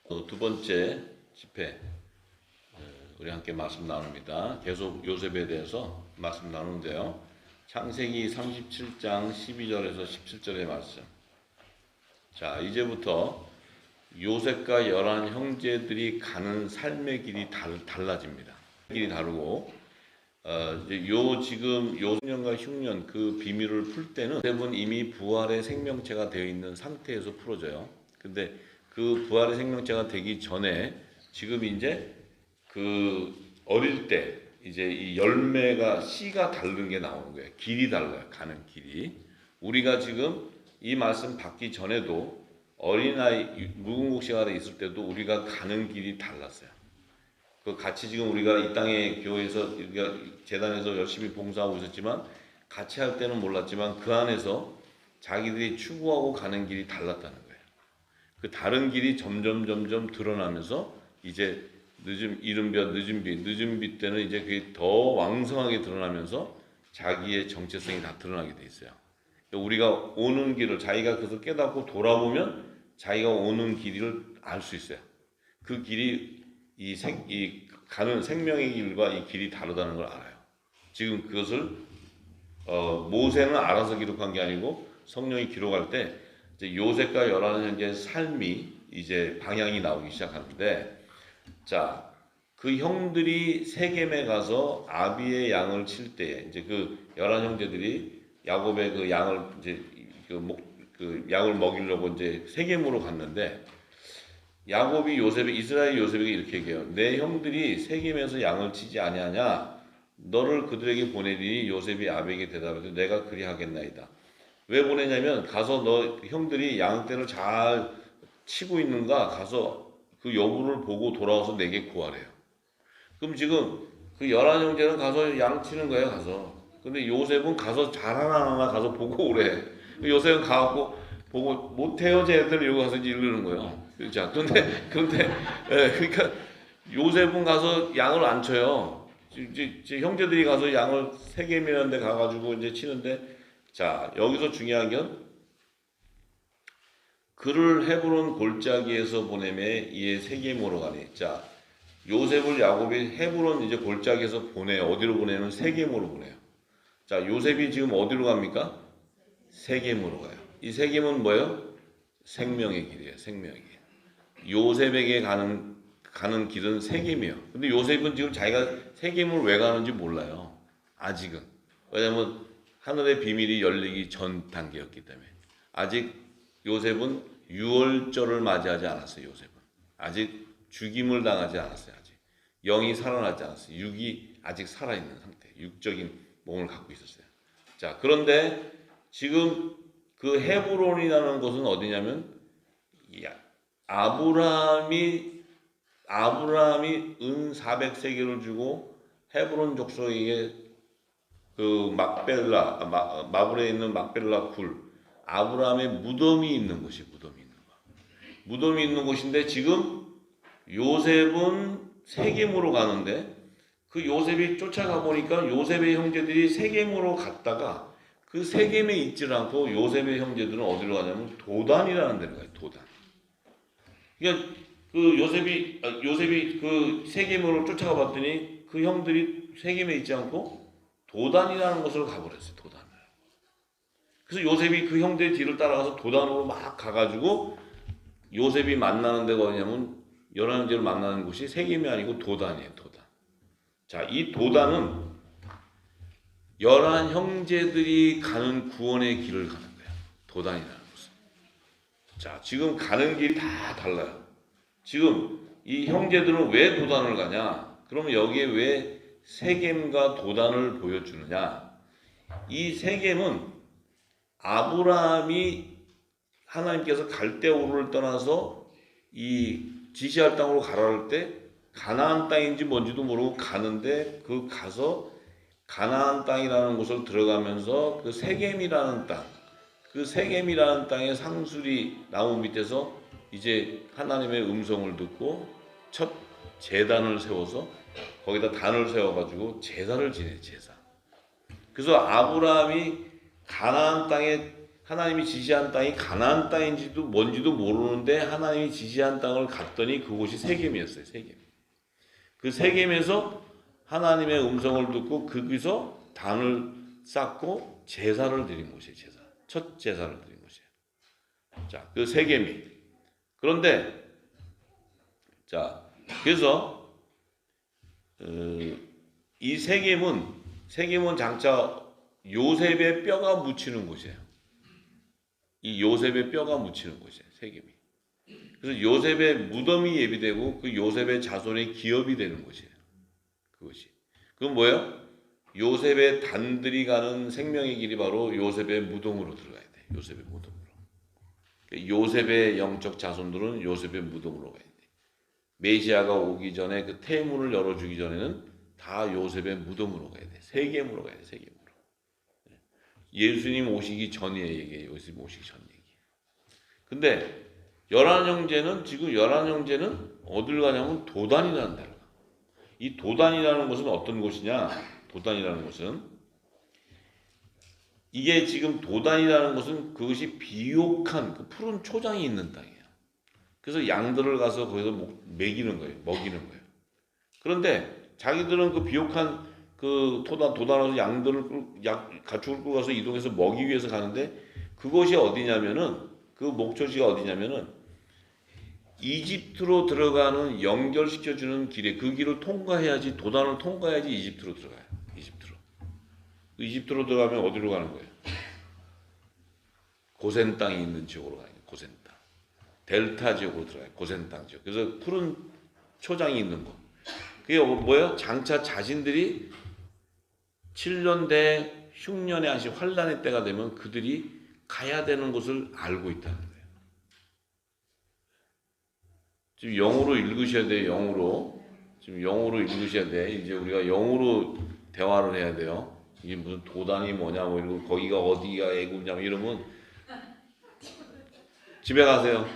두 번째 집회 우리 함께 말씀 나눕니다. 계속 요셉에 대해서 말씀 나누는데요. 창세기 37장 12절에서 17절의 말씀. 자, 이제부터 요셉과 11 형제들이 가는 삶의 길이 달라집니다. 길이 다르고 지금 요년과 흉년 그 비밀을 풀 때는 요셉은 이미 부활의 생명체가 되어 있는 상태에서 풀어져요. 근데 그 부활의 생명체가 되기 전에 지금 이제 그 어릴 때 이제 이 열매가 씨가 다른 게 나오는 거예요. 길이 달라요. 가는 길이. 우리가 지금 이 말씀 받기 전에도 어린아이 무궁국 시간에 있을 때도 우리가 가는 길이 달랐어요. 그 같이 지금 우리가 이 땅에 교회에서 우리가 재단에서 열심히 봉사하고 있었지만 같이 할 때는 몰랐지만 그 안에서 자기들이 추구하고 가는 길이 달랐다는 거예요. 그 다른 길이 점점 드러나면서 이제 늦은 빛 때는 이제 그게 더 왕성하게 드러나면서 자기의 정체성이 다 드러나게 돼 있어요. 우리가 오는 길을 자기가 그것을 깨닫고 돌아보면 자기가 오는 길을 알 수 있어요. 그 길이 이 가는 생명의 길과 이 길이 다르다는 걸 알아요. 지금 그것을 모세는 알아서 기록한 게 아니고 성령이 기록할 때 이제 요셉과 11 형제의 삶이 이제 방향이 나오기 시작하는데, 자, 그 형들이 세겜에 가서 아비의 양을 칠 때에 이제 그 11 형제들이 야곱의 그 양을 이제 그 양을 먹이려고 이제 세겜으로 갔는데, 야곱이 이스라엘 요셉에게 이렇게 얘기해요. 내 형들이 세겜에서 양을 치지 아니하냐? 너를 그들에게 보내리니 요셉이 아비에게 대답해서 내가 그리하겠나이다. 왜 보내냐면 가서 너 형들이 양떼를 잘 치고 있는가 가서 그 여부를 보고 돌아와서 내게 구하래요. 그럼 지금 그 11 형제는 가서 양 치는 거예요. 가서. 근데 요셉은 가서 잘 하나 가서 보고 오래. 요셉은 가갖고 보고 못해요 쟤들 이러고 가서 이러는 거예요. 자, 그런데 그러니까 요셉은 가서 양을 안 쳐요. 이제 형제들이 가서 양을 세겜이라는 데 가가지고 이제 치는데, 자, 여기서 중요한 건 그를 헤브론 골짜기에서 보내매 이에 세겜으로 가니. 자, 요셉을 야곱이 헤브론 이제 골짜기에서 보내요. 어디로 보내면 세겜으로 보내요. 자, 요셉이 지금 어디로 갑니까? 세겜으로 가요. 이 세겜은 뭐예요? 생명의 길이에요. 생명의 길. 요셉에게 가는 길은 세겜이에요. 근데 요셉은 지금 자기가 세겜을 왜 가는지 몰라요. 아직은. 왜냐면 하늘의 비밀이 열리기 전 단계였기 때문에. 아직 요셉은 유월절을 맞이하지 않았어요. 요셉은 아직 죽임을 당하지 않았어요. 아직 영이 살아나지 않았어요. 육이 아직 살아있는 상태, 육적인 몸을 갖고 있었어요. 자, 그런데 지금 그 헤브론이라는 곳은 어디냐면 아브라함이 은 400세겔을 주고 헤브론 족속에게 그 마블에 있는 막벨라 굴, 아브라함의 무덤이 있는 곳이 무덤이 있는 곳인데 지금 요셉은 세겜으로 가는데 그 요셉이 쫓아가 보니까 요셉의 형제들이 세겜으로 갔다가 그 세겜에 있질 않고 요셉의 형제들은 어디로 가냐면 도단이라는 데로 가요. 도단. 그러니까 그 요셉이 그 세겜으로 쫓아가 봤더니 그 형들이 세겜에 있지 않고 도단이라는 곳으로 가버렸어요. 도단을. 그래서 요셉이 그 형들의 뒤를 따라가서 도단으로 막 가가지고 요셉이 만나는 데가 어디냐면 11 형제를 만나는 곳이 세겜이 아니고 도단이에요. 도단. 자, 이 도단은 11 형제들이 가는 구원의 길을 가는 거예요. 도단이라는 곳은. 자, 지금 가는 길이 다 달라요. 지금 이 형제들은 왜 도단을 가냐? 그러면 여기에 왜 세겜과 도단을 보여주느냐? 이 세겜은 아브라함이 하나님께서 갈대우르를 떠나서 이 지시할 땅으로 가라 할 때 가나안 땅인지 뭔지도 모르고 가는데 그 가서 가나안 땅이라는 곳을 들어가면서 그 세겜이라는 땅, 그 세겜이라는 땅의 상수리 나무 밑에서 이제 하나님의 음성을 듣고 첫 제단을 세워서 거기다 단을 세워가지고 제사를 지내. 제사. 그래서 아브라함이 가나안 땅에 하나님이 지시한 땅이 가나안 땅인지도 뭔지도 모르는데 하나님이 지시한 땅을 갔더니 그곳이 세겜이었어요. 세겜. 그 세겜에서 하나님의 음성을 듣고 거기서 단을 쌓고 제사를 드린 곳이에요. 제사. 첫 제사를 드린 곳이에요. 자, 그 세겜이. 그런데 자, 그래서 이 세겜은 장차 요셉의 뼈가 묻히는 곳이에요. 이 요셉의 뼈가 묻히는 곳이에요. 세겜이. 그래서 요셉의 무덤이 예비되고 그 요셉의 자손의 기업이 되는 곳이에요. 그것이. 그건 뭐예요? 요셉의 단들이 가는 생명의 길이 바로 요셉의 무덤으로 들어가야 돼. 요셉의 무덤으로. 요셉의 영적 자손들은 요셉의 무덤으로 가야 돼. 메시아가 오기 전에 그 태문을 열어주기 전에는 다 요셉의 무덤으로 가야 돼. 세겜으로 가야 돼. 세겜으로. 예수님 오시기 전의 얘기예요. 예수님 오시기 전 얘기. 근데 열한 형제는 어딜 가냐면 도단이라는 데로 가. 이 도단이라는 곳은 어떤 곳이냐? 도단이라는 곳은 이게 지금 도단이라는 곳은 그것이 비옥한 그 푸른 초장이 있는 땅이에요. 그래서 양들을 가서 거기서 먹이는 거예요. 그런데 자기들은 그 비옥한 그 도단으로 가축을 끌고 가서 이동해서 먹이기 위해서 가는데 그것이 어디냐면은 그 목초지가 어디냐면은 이집트로 들어가는 연결시켜주는 길에 그 길을 통과해야지 도단을 통과해야지 이집트로 들어가요. 이집트로 들어가면 어디로 가는 거예요? 고센 땅이 있는 지역으로 가요. 고센 땅. 델타 지역으로 들어가요. 고센 땅 지역. 그래서 푸른 초장이 있는 곳. 그게 뭐예요? 장차 자신들이 7년대 흉년의 한시 환란의 때가 되면 그들이 가야 되는 곳을 알고 있다는 거예요. 지금 영어로 읽으셔야 돼요. 지금 영어로 읽으셔야 돼. 이제 우리가 영어로 대화를 해야 돼요. 이게 무슨 도단이 뭐냐 뭐 이러고 거기가 어디가 애굽냐 뭐 이러면 집에 가세요.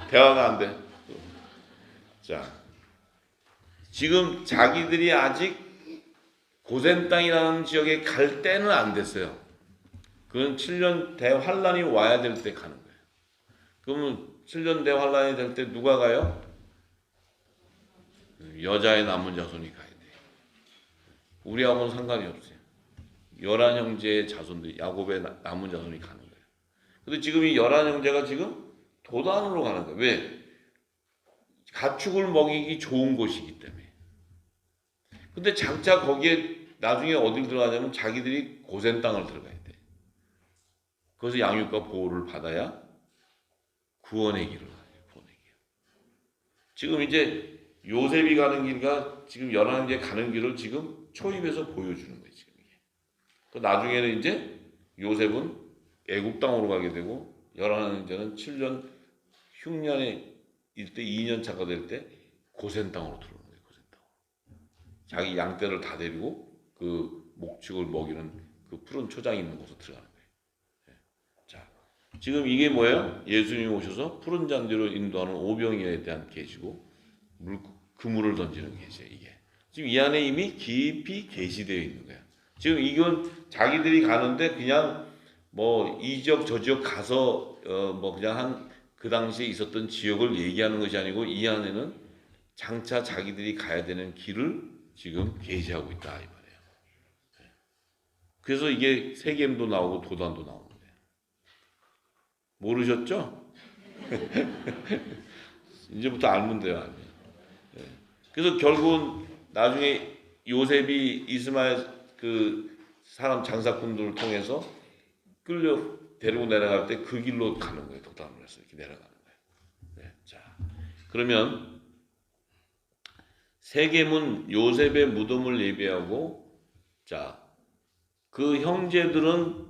대화가 안 돼. 자, 지금 자기들이 아직 고센 땅이라는 지역에 갈 때는 안 됐어요. 그건 7년 대환란이 와야 될 때 가는 거예요. 그러면 7년 대환란이 될 때 누가 가요? 여자의 남은 자손이 가야 돼요. 우리하고는 상관이 없어요. 11형제의 자손들이 야곱의 남은 자손이 가는 거예요. 근데 지금 이 11형제가 지금 도단으로 가는 거예요. 왜? 가축을 먹이기 좋은 곳이기 때문에. 근데 장차 거기에 나중에 어딜 들어가냐면 자기들이 고센 땅을 들어가야 돼. 거기서 양육과 보호를 받아야 구원의 길을 가요. 구원의 길. 지금 이제 요셉이 가는 길과 지금 11형제 가는 길을 지금 초입에서 보여주는 거예요. 지금 이게. 그 나중에는 이제 요셉은 애굽 땅으로 가게 되고 11형제는 7년 흉년에 이때 2년 차가 될 때 고센 땅으로 들어오는 거예요. 고센 땅으로. 자기 양떼를 다 데리고 그 목축을 먹이는 그 푸른 초장이 있는 곳으로 들어가는 거예요. 자, 지금 이게 뭐예요? 예수님이 오셔서 푸른 잔디로 인도하는 오병이어에 대한 계시고 그물을 던지는 계시예요. 이게 지금 이 안에 이미 깊이 계시되어 있는 거예요. 지금 이건 자기들이 가는데 그냥 뭐 이 지역 저 지역 가서 뭐 그냥 한 그 당시에 있었던 지역을 얘기하는 것이 아니고 이 안에는 장차 자기들이 가야 되는 길을 지금 계시하고 있다 이 말이에요. 그래서 이게 세겜도 나오고 도단도 나오는 거예요. 모르셨죠? 이제부터 알면 돼요. 알면. 그래서 결국은 나중에 요셉이 이스마엘 그 사람 장사꾼들을 통해서 끌려 데리고 내려갈 때 그 길로 가는 거예요. 도단으로 해서 이렇게 내려가는 거예요. 네, 자, 그러면 세겜은 요셉의 무덤을 예비하고, 자, 그 형제들은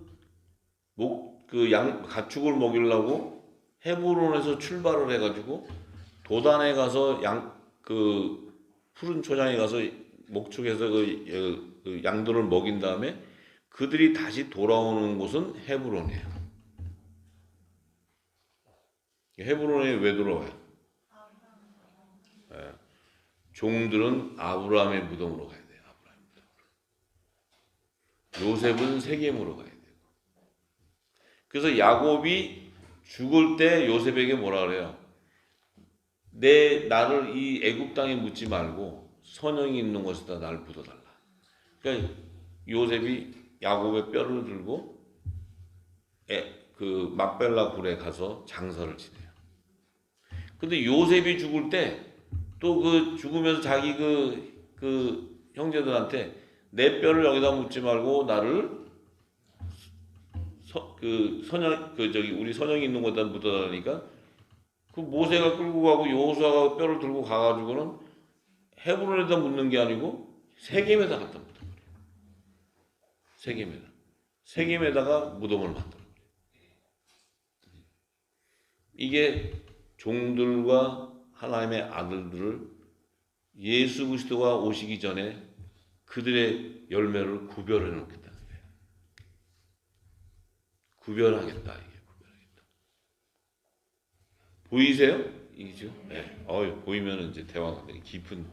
가축을 먹이려고 헤브론에서 출발을 해가지고 도단에 가서 그 푸른 초장에 가서 목축에서 그 양들을 먹인 다음에 그들이 다시 돌아오는 곳은 헤브론이에요. 헤브론에 왜 돌아와요? 네. 종들은 아브라함의 무덤으로 가야 돼요. 아브라함의 무덤으로. 요셉은 세겜으로 가야 돼요. 그래서 야곱이 죽을 때 요셉에게 뭐라 그래요? 나를 이 애굽 땅에 묻지 말고 선영이 있는 곳에다 나를 묻어달라. 그러니까 요셉이 야곱의 뼈를 들고 그 막벨라 굴에 가서 장사를 지내요. 근데 요셉이 죽을 때 또 그 죽으면서 자기 그 형제들한테 내 뼈를 여기다 묻지 말고 나를 우리 선영이 있는 곳에다 묻어달라니까 그 모세가 끌고 가고 여호수아가 뼈를 들고 가가지고는 헤브론에다 묻는 게 아니고 세겜에다 갖다 묻어. 세겜에다가 무덤을 만들어. 이게 종들과 하나님의 아들들을 예수 그리스도가 오시기 전에 그들의 열매를 구별해 놓겠다는 거예요. 구별하겠다. 보이세요? 이죠? 네. 보이면 이제 대화가 되게 깊은,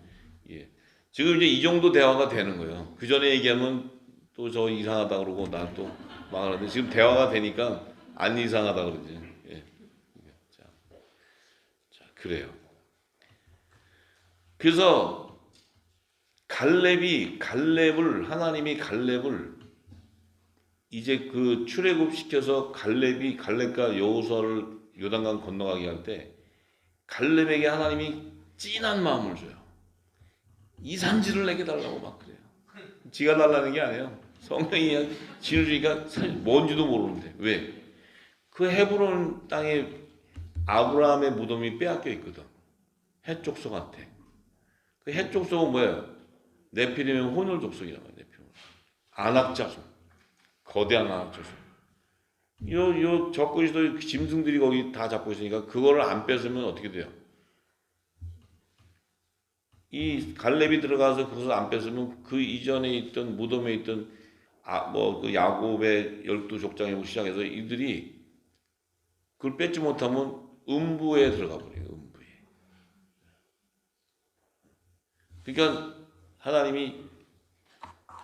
예. 지금 이제 이 정도 대화가 되는 거예요. 그 전에 얘기하면 또 저 이상하다 그러고 난 또 망하는데 지금 대화가 되니까 안 이상하다 그러지. 예. 자, 그래요. 그래서 하나님이 갈렙을 이제 그 출애굽 시켜서 갈렙과 여호수아를 요단강 건너가게 할 때 갈렙에게 하나님이 찐한 마음을 줘요. 이 산지를 내게 달라고 막 그래요. 지가 달라는 게 아니에요. 성령이 지를 주니까 사실 뭔지도 모르는데 왜? 그 헤브론 땅에 아브라함의 무덤이 빼앗겨 있거든. 해쪽 속한테. 그 해쪽 속은 뭐예요? 네피림의 혼혈 족속이란 말이에요. 안악자손. 거대한 안악자손. 요 적그리스도 짐승들이 거기 다 잡고 있으니까 그거를 안 뺏으면 어떻게 돼요? 이 갈렙이 들어가서 그것을 안 뺏으면 그 이전에 있던 무덤에 있던 그 야곱의 12족장에 시작해서 이들이 그걸 뺏지 못하면 음부에 들어가 버려요. 음부에. 그러니까 하나님이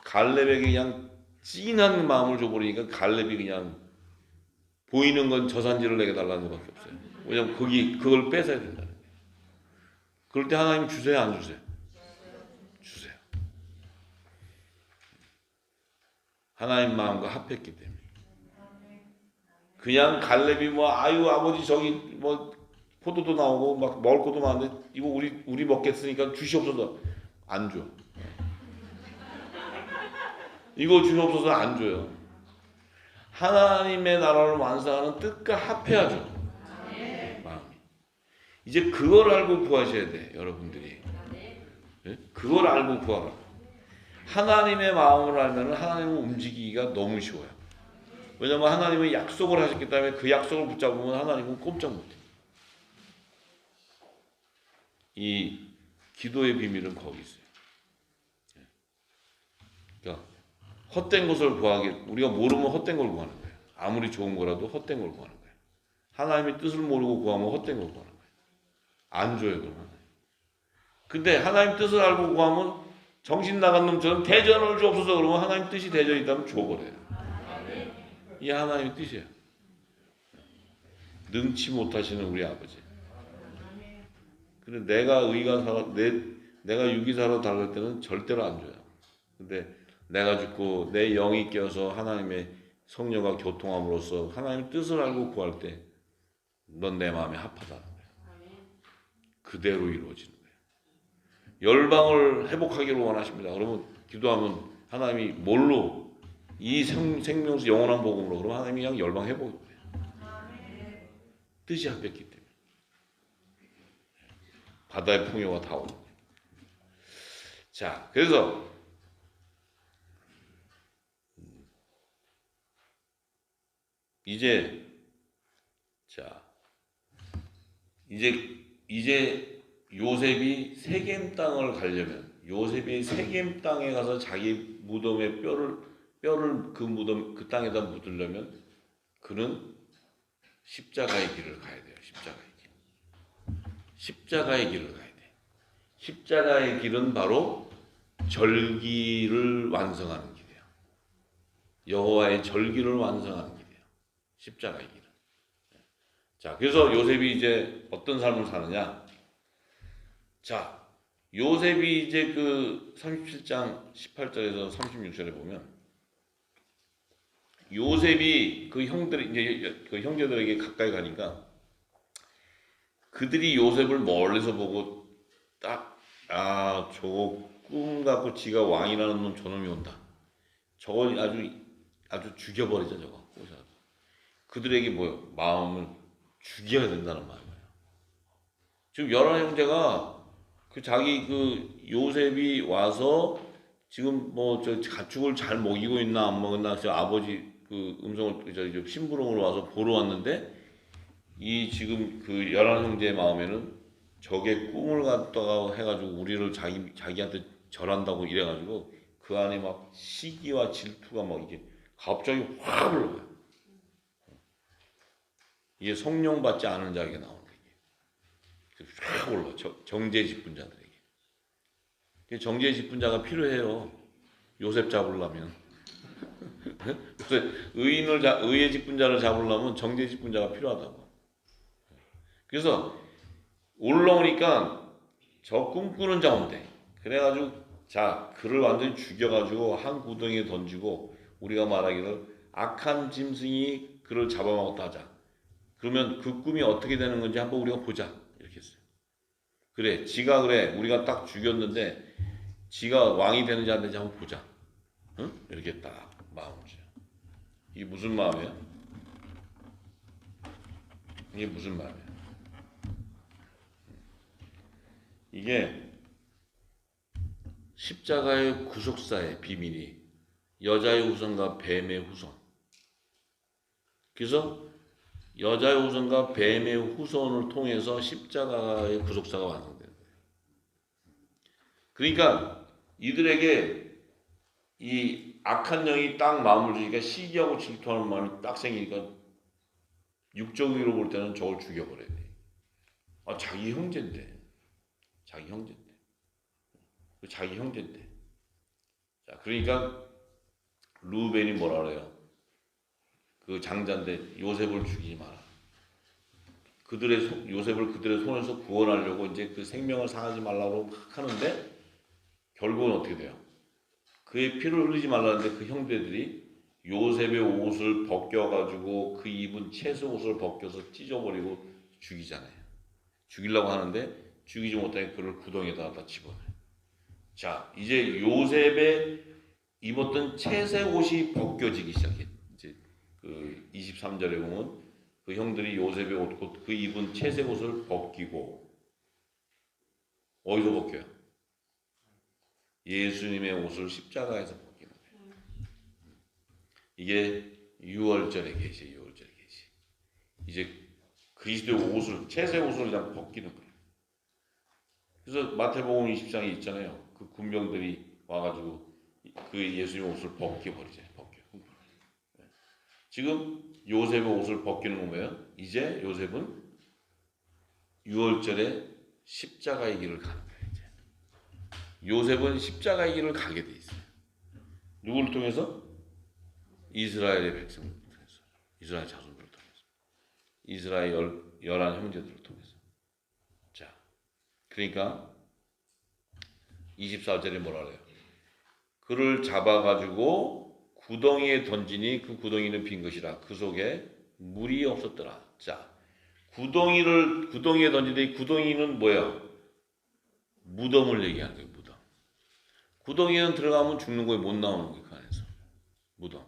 갈렙에게 그냥 찐한 마음을 줘버리니까 갈렙이 그냥 보이는 건 저 산지를 내게 달라는 것밖에 없어요. 왜냐면 그걸 뺏어야 된다는 거예요. 그럴 때 하나님 주세요, 안 주세요? 주세요. 하나님 마음과 합했기 때문에. 그냥 갈렙이 아유 아버지 저기 포도도 나오고 막 먹을 것도 많은데 이거 우리 먹겠으니까 주시옵소서. 안 줘. 이거 주시옵소서 안 줘요. 하나님의 나라를 완성하는 뜻과 합해야죠. 마음이. 이제 그걸 알고 구하셔야 돼, 여러분들이. 네? 그걸 알고 구하라. 하나님의 마음을 알면 하나님을 움직이기가 너무 쉬워요. 왜냐하면 하나님은 약속을 하셨기 때문에 그 약속을 붙잡으면 하나님은 꼼짝 못해요. 이 기도의 비밀은 거기 있어요. 그러니까 헛된 것을 우리가 모르면 헛된 걸 구하는 거예요. 아무리 좋은 거라도 헛된 걸 구하는 거예요. 하나님의 뜻을 모르고 구하면 헛된 걸 구하는 거예요. 안 줘요, 그러면. 근데 하나님 뜻을 알고 구하면 정신 나간 놈처럼 대전을 주옵소서 그러면 하나님 뜻이 대전이 있다면 줘버려요. 이게 하나님의 뜻이에요. 능치 못하시는 우리 아버지. 근데 내가 유기사로 달릴 때는 절대로 안 줘요. 근데 내가 죽고 내 영이 깨어서 하나님의 성령과 교통함으로써 하나님의 뜻을 알고 구할 때 넌 내 마음에 합하다는 거예요. 그대로 이루어지는 거예요. 열방을 회복하기를 원하십니다. 그러면 기도하면 하나님이 뭘로 이 생명수 영원한 복음으로 그러면 하나님이 그냥 열방 회복이 돼요. 뜻이 합했기 때문에. 바다의 풍요가 다 오는 거예요. 자, 그래서 이제 요셉이 세겜 땅을 가려면 요셉이 세겜 땅에 가서 자기 무덤의 뼈를 그 땅에다 묻으려면 그는 십자가의 길을 가야 돼요. 십자가의 길을 가야 돼. 십자가의 길은 바로 절기를 완성하는 길이에요. 여호와의 절기를 완성하는 길이에요. 십자가의 길을. 자, 그래서 요셉이 이제 어떤 삶을 사느냐? 자, 요셉이 이제 그 37장 18절에서 36절에 보면 요셉이 그 형들이 이제 그 형제들에게 가까이 가니까 그들이 요셉을 멀리서 보고 딱 저거 꿈 갖고 지가 왕이라는 놈 저놈이 온다. 저걸 아주 죽여버리자 저거. 그들에게 뭐요? 마음을 죽여야 된다는 말이에요. 지금 11형제가 그 자기 그 요셉이 와서 지금 뭐 저 가축을 잘 먹이고 있나 안 먹었나 저 아버지 그 음성을 저 심부름으로 와서 보러 왔는데 이 지금 그 11형제의 마음에는 저게 꿈을 갖다가 해가지고 우리를 자기한테 절한다고 이래가지고 그 안에 막 시기와 질투가 막 이게 갑자기 확 올라와요. 이게 성령 받지 않은 자에게 나오는 거예요. 확 올라. 정죄 직분자들에게. 정죄 직분자가 필요해요. 요셉 잡으려면. 의의 직분자를 잡으려면 정죄 직분자가 필요하다고. 그래서 올라오니까 저 꿈꾸는 자 온대. 그래가지고 자 그를 완전히 죽여가지고 한 구덩이에 던지고 우리가 말하기를 악한 짐승이 그를 잡아먹었다 하자. 그러면 그 꿈이 어떻게 되는 건지 한번 우리가 보자. 이렇게 했어요. 그래, 지가 그래. 우리가 딱 죽였는데 지가 왕이 되는지 안 되는지 한번 보자. 응? 이렇게 딱 마음을 줘요. 이게 무슨 마음이에요? 이게 무슨 마음이에요? 이게 십자가의 구속사의 비밀이 여자의 후손과 뱀의 후손. 그래서 여자의 후손과 뱀의 후손을 통해서 십자가의 구속사가 완성되는 거예요. 그러니까 이들에게 이 악한 영이 딱 마음을 주니까 시기하고 질투하는 마음이 딱 생기니까 육적으로 볼 때는 저걸 죽여버려야 돼. 자기 형제인데. 자기 형제인데. 자, 그러니까 루벤이 뭐라 그래요? 그 장자인데 요셉을 죽이지 마라. 요셉을 그들의 손에서 구원하려고 이제 그 생명을 상하지 말라고 하는데 결국은 어떻게 돼요? 그의 피를 흘리지 말라는데 그 형제들이 요셉의 옷을 벗겨가지고 그 입은 채소 옷을 벗겨서 찢어버리고 죽이잖아요. 죽이려고 하는데 죽이지 못하게 그를 구덩이에다 갖다 집어넣어요. 자, 이제 요셉의 입었던 채색 옷이 벗겨지기 시작해요. 그 23절에 보면 그 형들이 요셉의 옷, 그 입은 채색 옷을 벗기고 어디서 벗겨요? 예수님의 옷을 십자가에서 벗기는 거예요. 이게 6월절의 계시예요. 6월절의 계시. 이제 그리스도의 옷을 채색 옷을 그냥 벗기는 거예요. 그래서 마태복음 20장에 있잖아요. 그 군병들이 와가지고 그 예수님의 옷을 벗겨버리잖아요. 지금 요셉의 옷을 벗기는 건 뭐예요? 이제 요셉은 6월절에 십자가의 길을 가는 거예요. 이제. 요셉은 십자가의 길을 가게 돼 있어요. 누구를 통해서? 이스라엘의 백성을 통해서. 이스라엘 자손들을 통해서. 이스라엘 11형제들을 통해서. 자, 그러니까 24절에 뭐라 그래요? 그를 잡아가지고 구덩이에 던지니 그 구덩이는 빈 것이라. 그 속에 물이 없었더라. 자, 구덩이에 던지니 구덩이는 뭐야? 무덤을 얘기하는 거예요. 무덤. 구덩이에는 들어가면 죽는 거예요. 못 나오는 거예요. 그 안에서. 무덤.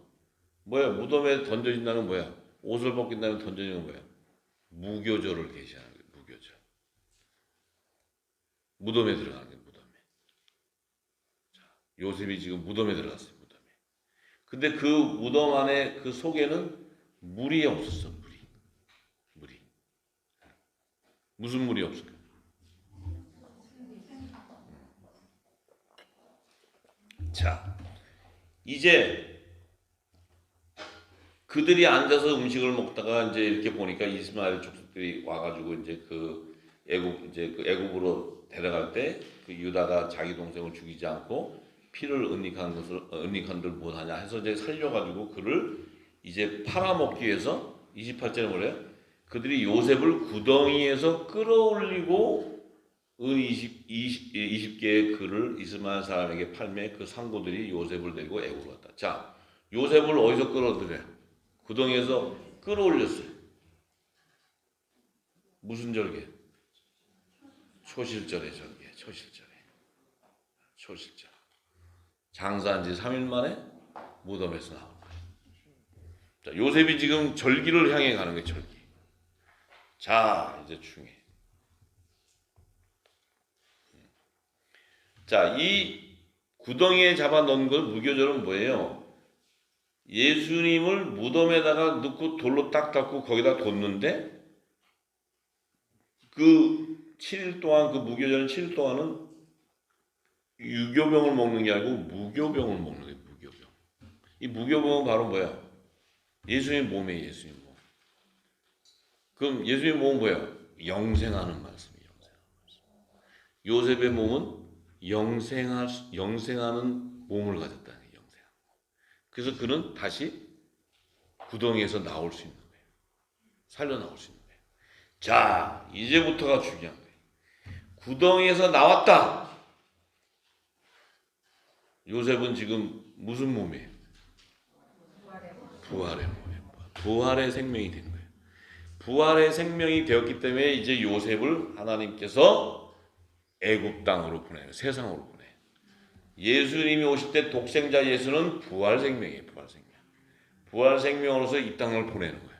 뭐야? 무덤에 던져진다는 뭐야? 옷을 벗긴다면 던져지는 건 뭐야? 무교절을 계시하는 거예요. 무교절. 무덤에 들어가는 거예요. 무덤에. 자, 요셉이 지금 무덤에 들어갔어요. 근데 그 무덤 안에 그 속에는 물이 없었어. 물이. 무슨 물이 없을까? 자, 이제 그들이 앉아서 음식을 먹다가 이제 이렇게 보니까 이스마엘 족속들이 와가지고 이제 그 애굽으로 데려갈 때 그 유다가 자기 동생을 죽이지 않고 피를 은닉한들 못하냐 해서 이제 살려가지고 그를 이제 팔아먹기 위해서 28절에 뭐래요? 그들이 요셉을 구덩이에서 끌어올리고 은 20개의 글을 이스마엘 사람에게 팔매 그 상고들이 요셉을 데리고 애굽으로 갔다. 자, 요셉을 어디서 끌어들여요? 구덩이에서 끌어올렸어요. 무슨 절개? 초실절의 절개. 초실절. 장사한 지 3일 만에 무덤에서 나온 거예요. 자, 요셉이 지금 절기를 향해 가는 거예요. 절기. 자, 이제 중요해. 자, 이 구덩이에 잡아 넣은 것 무교절은 뭐예요? 예수님을 무덤에다가 넣고 돌로 딱 닦고 거기다 뒀는데 그 7일 동안, 그 무교절은 7일 동안은 유교병을 먹는 게 아니고 무교병을 먹는 거예요. 무교병. 이 무교병은 바로 뭐야? 예수님 몸이에요. 예수님 몸. 그럼 예수님 몸은 뭐예요? 영생하는 말씀이에요. 요셉의 몸은 영생하는 몸을 가졌다는 거예요. 그래서 그는 다시 구덩이에서 나올 수 있는 거예요. 살려 나올 수 있는 거예요. 자, 이제부터가 중요한 거예요. 구덩이에서 나왔다. 요셉은 지금 무슨 몸이에요? 부활의 몸이에요. 부활의 생명이 된 거예요. 부활의 생명이 되었기 때문에 이제 요셉을 하나님께서 애굽 땅으로 보내요. 세상으로 보내요. 예수님이 오실 때 독생자 예수는 부활 생명이에요. 부활 생명. 부활 생명으로서 이 땅을 보내는 거예요.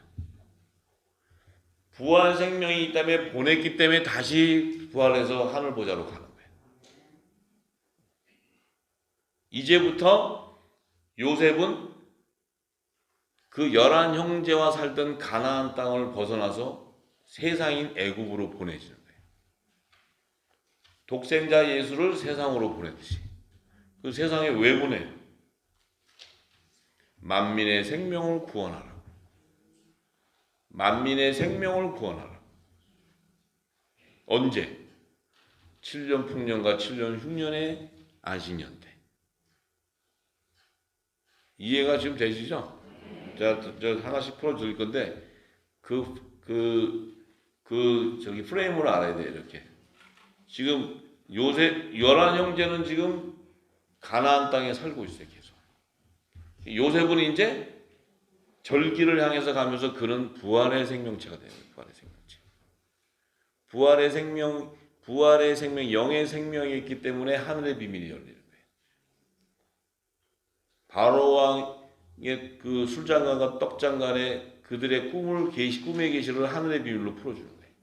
부활 생명이 이 땅에 보냈기 때문에 다시 부활해서 하늘 보좌로 가는 거예요. 이제부터 요셉은 그 11형제와 살던 가나안 땅을 벗어나서 세상인 애굽으로 보내지는 거예요. 독생자 예수를 세상으로 보내듯이. 그 세상에 왜 보내요? 만민의 생명을 구원하라. 만민의 생명을 구원하라. 언제? 7년 풍년과 7년 흉년의 안식년 때. 이해가 지금 되시죠? 제가 하나씩 풀어드릴 건데 저기 프레임을 알아야 돼요. 이렇게 지금 요셉 11형제는 지금 가나안 땅에 살고 있어요. 계속. 요셉은 이제 절기를 향해서 가면서 그는 부활의 생명체가 돼요. 부활의 생명체. 부활의 생명, 영의 생명이 있기 때문에 하늘의 비밀이 열리는 거예요. 바로 왕의 그 술장관과 떡장관의 그들의 꿈의 계시를 하늘의 비밀로 풀어주는 거예요.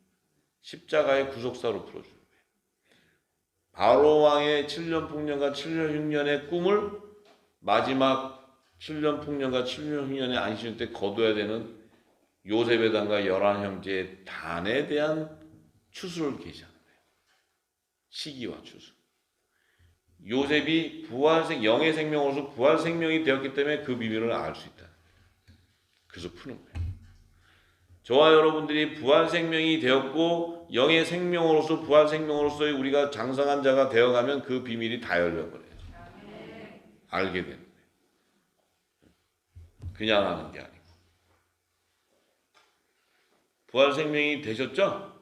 십자가의 구속사로 풀어주는 거예요. 바로 왕의 7년 풍년과 7년 흉년의 꿈을 마지막 7년 풍년과 7년 흉년의 안식년 때 거둬야 되는 요셉의 단과 11형제의 단에 대한 추수를 계시하는 거예요. 시기와 추수. 요셉이 영의 생명으로서 부활 생명이 되었기 때문에 그 비밀을 알 수 있다. 그래서 푸는 거예요. 저와 여러분들이 부활 생명이 되었고 영의 생명으로서 부활 생명으로서의 우리가 장성한 자가 되어가면 그 비밀이 다 열려버려요. 알게 되는 거예요. 그냥 하는 게 아니고. 부활 생명이 되셨죠?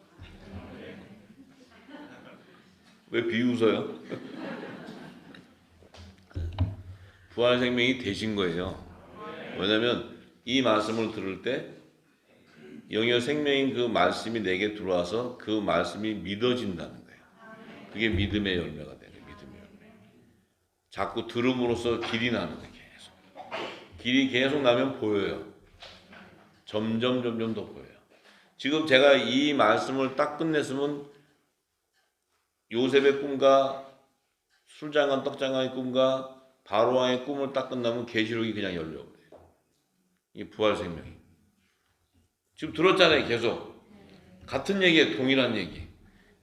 왜 비웃어요? 부활 생명이 되신 거예요. 왜냐하면 이 말씀을 들을 때 영의 생명인 그 말씀이 내게 들어와서 그 말씀이 믿어진다는 거예요. 그게 믿음의 열매가 되는 거예요. 믿음의 열매. 자꾸 들음으로써 길이 나는 거예요. 계속. 길이 계속 나면 보여요. 점점 더 보여요. 지금 제가 이 말씀을 딱 끝냈으면 요셉의 꿈과 술장관 떡장관의 꿈과 바로왕의 꿈을 딱 끝나면 계시록이 그냥 열려버려요. 이게 부활 생명이. 지금 들었잖아요. 계속. 같은 얘기예요. 동일한 얘기.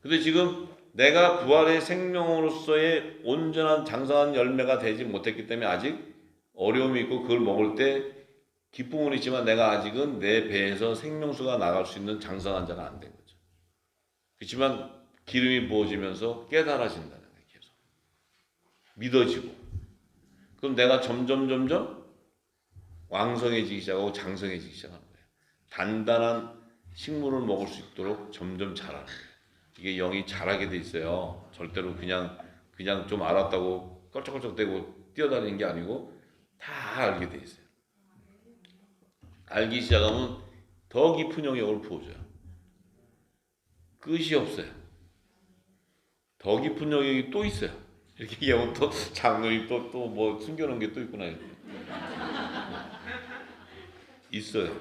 근데 지금 내가 부활의 생명으로서의 온전한 장성한 열매가 되지 못했기 때문에 아직 어려움이 있고 그걸 먹을 때 기쁨은 있지만 내가 아직은 내 배에서 생명수가 나갈 수 있는 장성한 자가 안 된 거죠. 그렇지만 기름이 부어지면서 깨달아진다는 거예요. 계속. 믿어지고. 그럼 내가 점점 왕성해지기 시작하고 장성해지기 시작하는 거예요. 단단한 식물을 먹을 수 있도록 점점 자라는 거예요. 이게 영이 자라게 돼 있어요. 절대로 그냥 좀 알았다고 껄쩍껄쩍대고 뛰어다니는 게 아니고 다 알게 돼 있어요. 알기 시작하면 더 깊은 영역을 부어줘요. 끝이 없어요. 더 깊은 영역이 또 있어요. 이렇게 얘기하면 또 장로님 또 뭐 숨겨놓은 게 또 있구나. 있어요.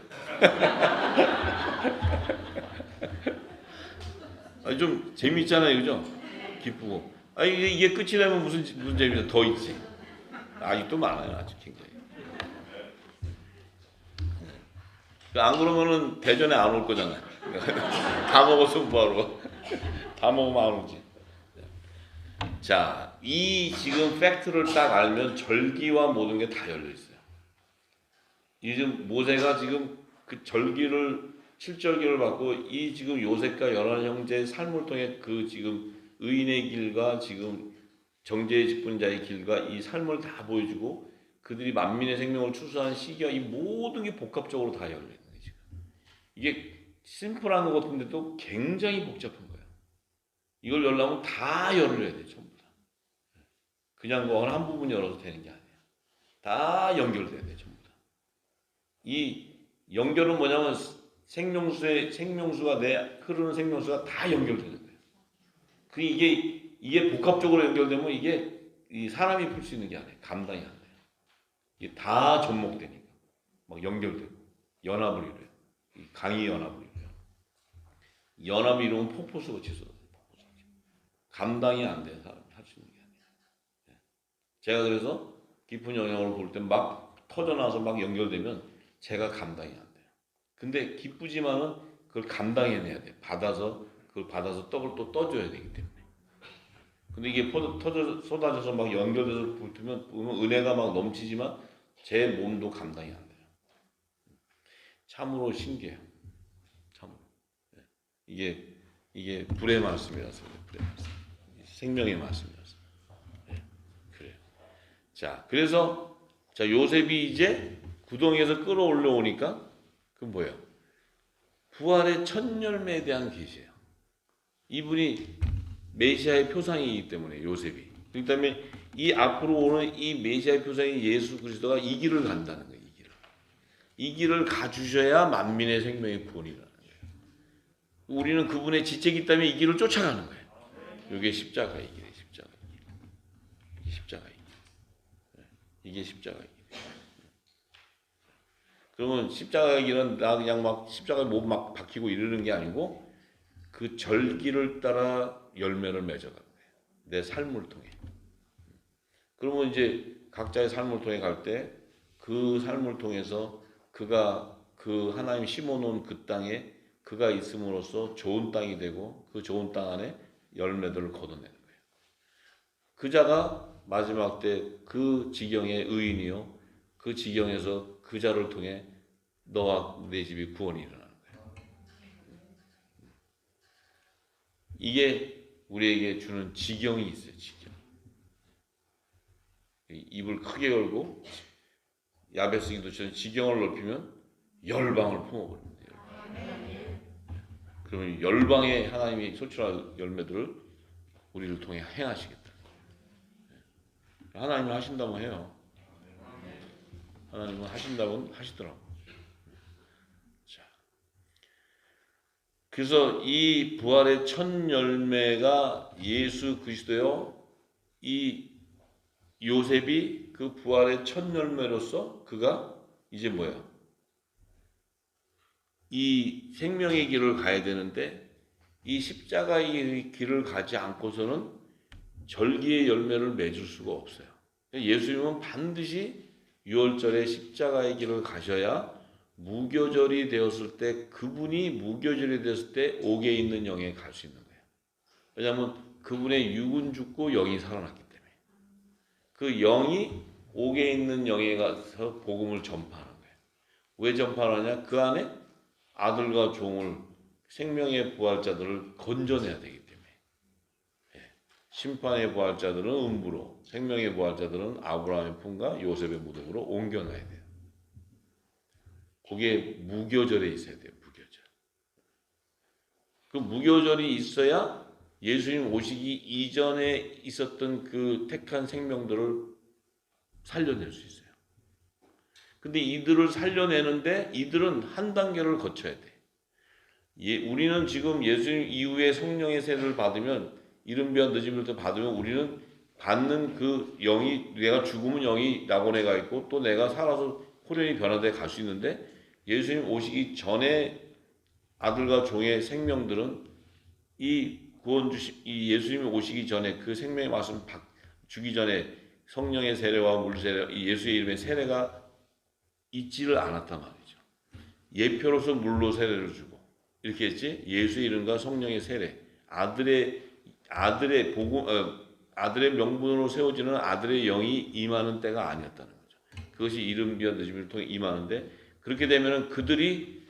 아니 좀 재미있잖아요, 그죠? 기쁘고. 아 이게 끝이라면 무슨 재미가 더 있지? 아직도 많아요, 아직 굉장히. 안 그러면은 대전에 안 올 거잖아요. 다 먹었으면 뭐하러? 다 먹으면 안 오지. 자, 이 지금 팩트를 딱 알면 절기와 모든 게 다 열려 있어요. 지금 모세가 지금 그 절기를 7절기를 받고 이 지금 요셉과 열한 형제의 삶을 통해 그 지금 의인의 길과 지금 정죄의 직분자의 길과 이 삶을 다 보여주고 그들이 만민의 생명을 추수한 시기와 이 모든 게 복합적으로 다 열려 있는 거예요. 지금. 이게 심플한 것 같은데도 굉장히 복잡한 거예요. 이걸 열려면 다 열어야 돼요. 전부 다. 그냥 뭐 한 부분 열어도 되는 게 아니에요. 다 연결돼야 돼요. 전부 다. 이 연결은 뭐냐면 생명수가 내 흐르는 생명수가 다 연결되는 거예요. 그 이게 복합적으로 연결되면 이게 이 사람이 풀 수 있는 게 아니에요. 감당이 안 돼요. 이게 다 접목되니까 막 연결되고 연합을 이루어요. 강의 연합을 이루어요. 연합을 이루면 폭포수가 치솟아요. 감당이 안 돼요. 사람이 할 수 있는 게 아니에요. 제가 그래서 깊은 영역을 볼 때 막 터져나와서 막 연결되면 제가 감당이 안 돼요. 근데 기쁘지만은 그걸 감당해내야 돼요. 그걸 받아서 떡을 또 떠줘야 되기 때문에. 근데 이게 쏟아져서 막 연결돼서 보면 은혜가 막 넘치지만 제 몸도 감당이 안 돼요. 참으로 신기해요. 참으로. 이게 불의 말씀이라서 불의 말씀. 생명의 말씀이라서. 네, 그래요. 자, 그래서 요셉이 이제 구덩이에서 끌어올려 오니까 그건 뭐예요? 부활의 첫 열매에 대한 계시예요. 이분이 메시아의 표상이기 때문에 요셉이. 그렇기 때문에 이 앞으로 오는 이 메시아의 표상인 예수 그리스도가 이 길을 간다는 거예요. 이 길을 가주셔야 만민의 생명의 구원이 일어나는 거예요. 우리는 그분의 지책이기 때문에 이 길을 쫓아가는 거예요. 이게 십자가의 길이에요. 이게 십자가의 길. 이게 십자가의 길. 그러면 십자가의 길은 나 그냥 막 십자가에 몸 막 박히고 이러는 게 아니고 그 절기를 따라 열매를 맺어가는 거예요. 내 삶을 통해. 그러면 이제 각자의 삶을 통해 갈 때 그 삶을 통해서 그가 그 하나님 심어놓은 그 땅에 그가 있음으로써 좋은 땅이 되고 그 좋은 땅 안에 열매들을 거둬내는 거예요. 그 자가 마지막 때 그 지경의 의인이요. 그 지경에서 그 자를 통해 너와 내 집이 구원이 일어나는 거예요. 이게 우리에게 주는 지경이 있어요. 지경. 입을 크게 열고 야베스 기도처럼 지경을 넓히면 열방을 품어버립니다. 그러면 열방의 하나님이 솔직한 열매들을 우리를 통해 행하시겠다. 하나님은 하신다고 해요. 하나님은 하신다고 하시더라고. 자, 그래서 이 부활의 첫 열매가 예수 그리스도요. 이 요셉이 그 부활의 첫 열매로서 그가 이제 뭐야? 이 생명의 길을 가야 되는데 이 십자가의 길을 가지 않고서는 절기의 열매를 맺을 수가 없어요. 예수님은 반드시 6월절에 십자가의 길을 가셔야 무교절이 되었을 때 그분이 무교절이 되었을 때 옥에 있는 영에 갈 수 있는 거예요. 왜냐하면 그분의 육은 죽고 영이 살아났기 때문에 그 영이 옥에 있는 영에 가서 복음을 전파하는 거예요. 왜 전파하느냐? 그 안에 아들과 종을 생명의 부활자들을 건져내야 되기 때문에 심판의 부활자들은 음부로 생명의 부활자들은 아브라함의 품과 요셉의 무덤으로 옮겨놔야 돼요. 거기에 무교절에 있어야 돼요. 무교절. 그 무교절이 있어야 예수님 오시기 이전에 있었던 그 택한 생명들을 살려낼 수 있어요. 근데 이들을 살려내는데 이들은 한 단계를 거쳐야 돼. 우리는 지금 예수님 이후에 성령의 세례를 받으면 이른비와 늦음을 받으면 우리는 받는 그 영이 내가 죽으면 영이 낙원에 가 있고 또 내가 살아서 호련히 변화돼 갈 수 있는데 예수님 오시기 전에 아들과 종의 생명들은 이 구원 주신 이 예수님이 오시기 전에 그 생명의 말씀 주기 전에 성령의 세례와 물 세례 이 예수의 이름의 세례가 있지를 않았단 말이죠. 예표로서 물로 세례를 주고 이렇게 했지. 예수의 이름과 성령의 세례 아들의 복음 아들의 명분으로 세워지는 아들의 영이 임하는 때가 아니었다는 거죠. 그것이 이른비와 늦음을 통해 임하는데 그렇게 되면은 그들이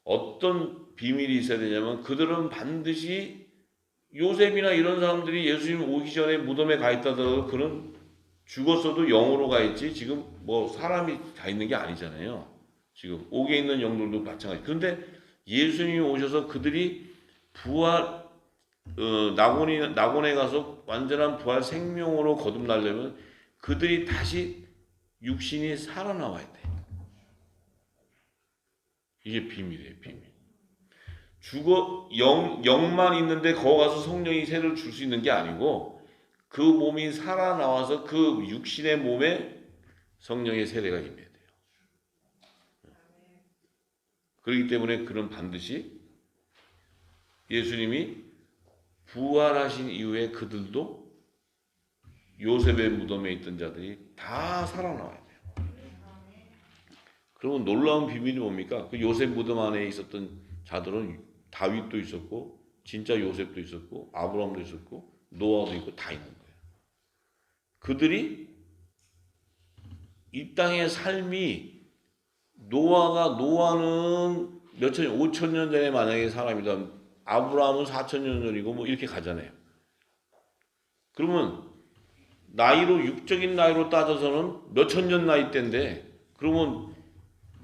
어떤 비밀이 있어야 되냐면 그들은 반드시 요셉이나 이런 사람들이 예수님 오기 전에 무덤에 가 있다더라도 그는 죽었어도 영으로 가 있지 지금 뭐 사람이 가 있는 게 아니잖아요. 지금 옥에 있는 영들도 마찬가지. 그런데 예수님이 오셔서 그들이 부활 낙원에 가서 완전한 부활 생명으로 거듭나려면 그들이 다시 육신이 살아나와야 돼. 이게 비밀이에요, 비밀. 영만 있는데 거기 가서 성령이 세를 줄 수 있는 게 아니고 그 몸이 살아나와서 그 육신의 몸에 성령의 세례가 임해야 돼요. 그렇기 때문에 그는 반드시 예수님이 부활하신 이후에 그들도 요셉의 무덤에 있던 자들이 다 살아나와야 돼요. 그러면 놀라운 비밀이 뭡니까? 그 요셉 무덤 안에 있었던 자들은 다윗도 있었고 진짜 요셉도 있었고 아브라함도 있었고 노아도 있고 다 있는 거예요. 그들이 이 땅의 삶이 노아는 몇천 5천 년 전에 만약에 사람이다. 아브라함은 4천 년 전이고 뭐 이렇게 가잖아요. 그러면 나이로 육적인 나이로 따져서는 몇천 년 나이 때인데 그러면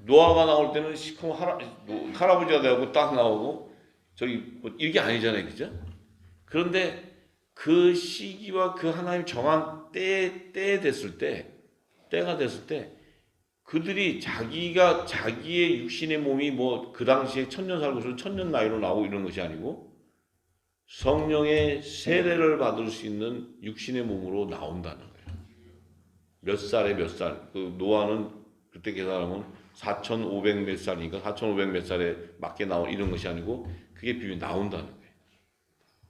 노아가 나올 때는 시커먼 할아버지가 되고 딱 나오고 저기 뭐 이게 아니잖아요, 그죠? 그런데 그 시기와 그 하나님 정한 때가 됐을 때 그들이 자기의 육신의 몸이 뭐 그 당시에 천년 살고서 천년 나이로 나오고 이런 것이 아니고 성령의 세례를 받을 수 있는 육신의 몸으로 나온다는 거예요. 몇 살에 몇 살. 그 노아는 그때 계산하면 4,500 몇 살이니까 4,500 몇 살에 맞게 나온 이런 것이 아니고 그게 비밀 나온다는 거예요.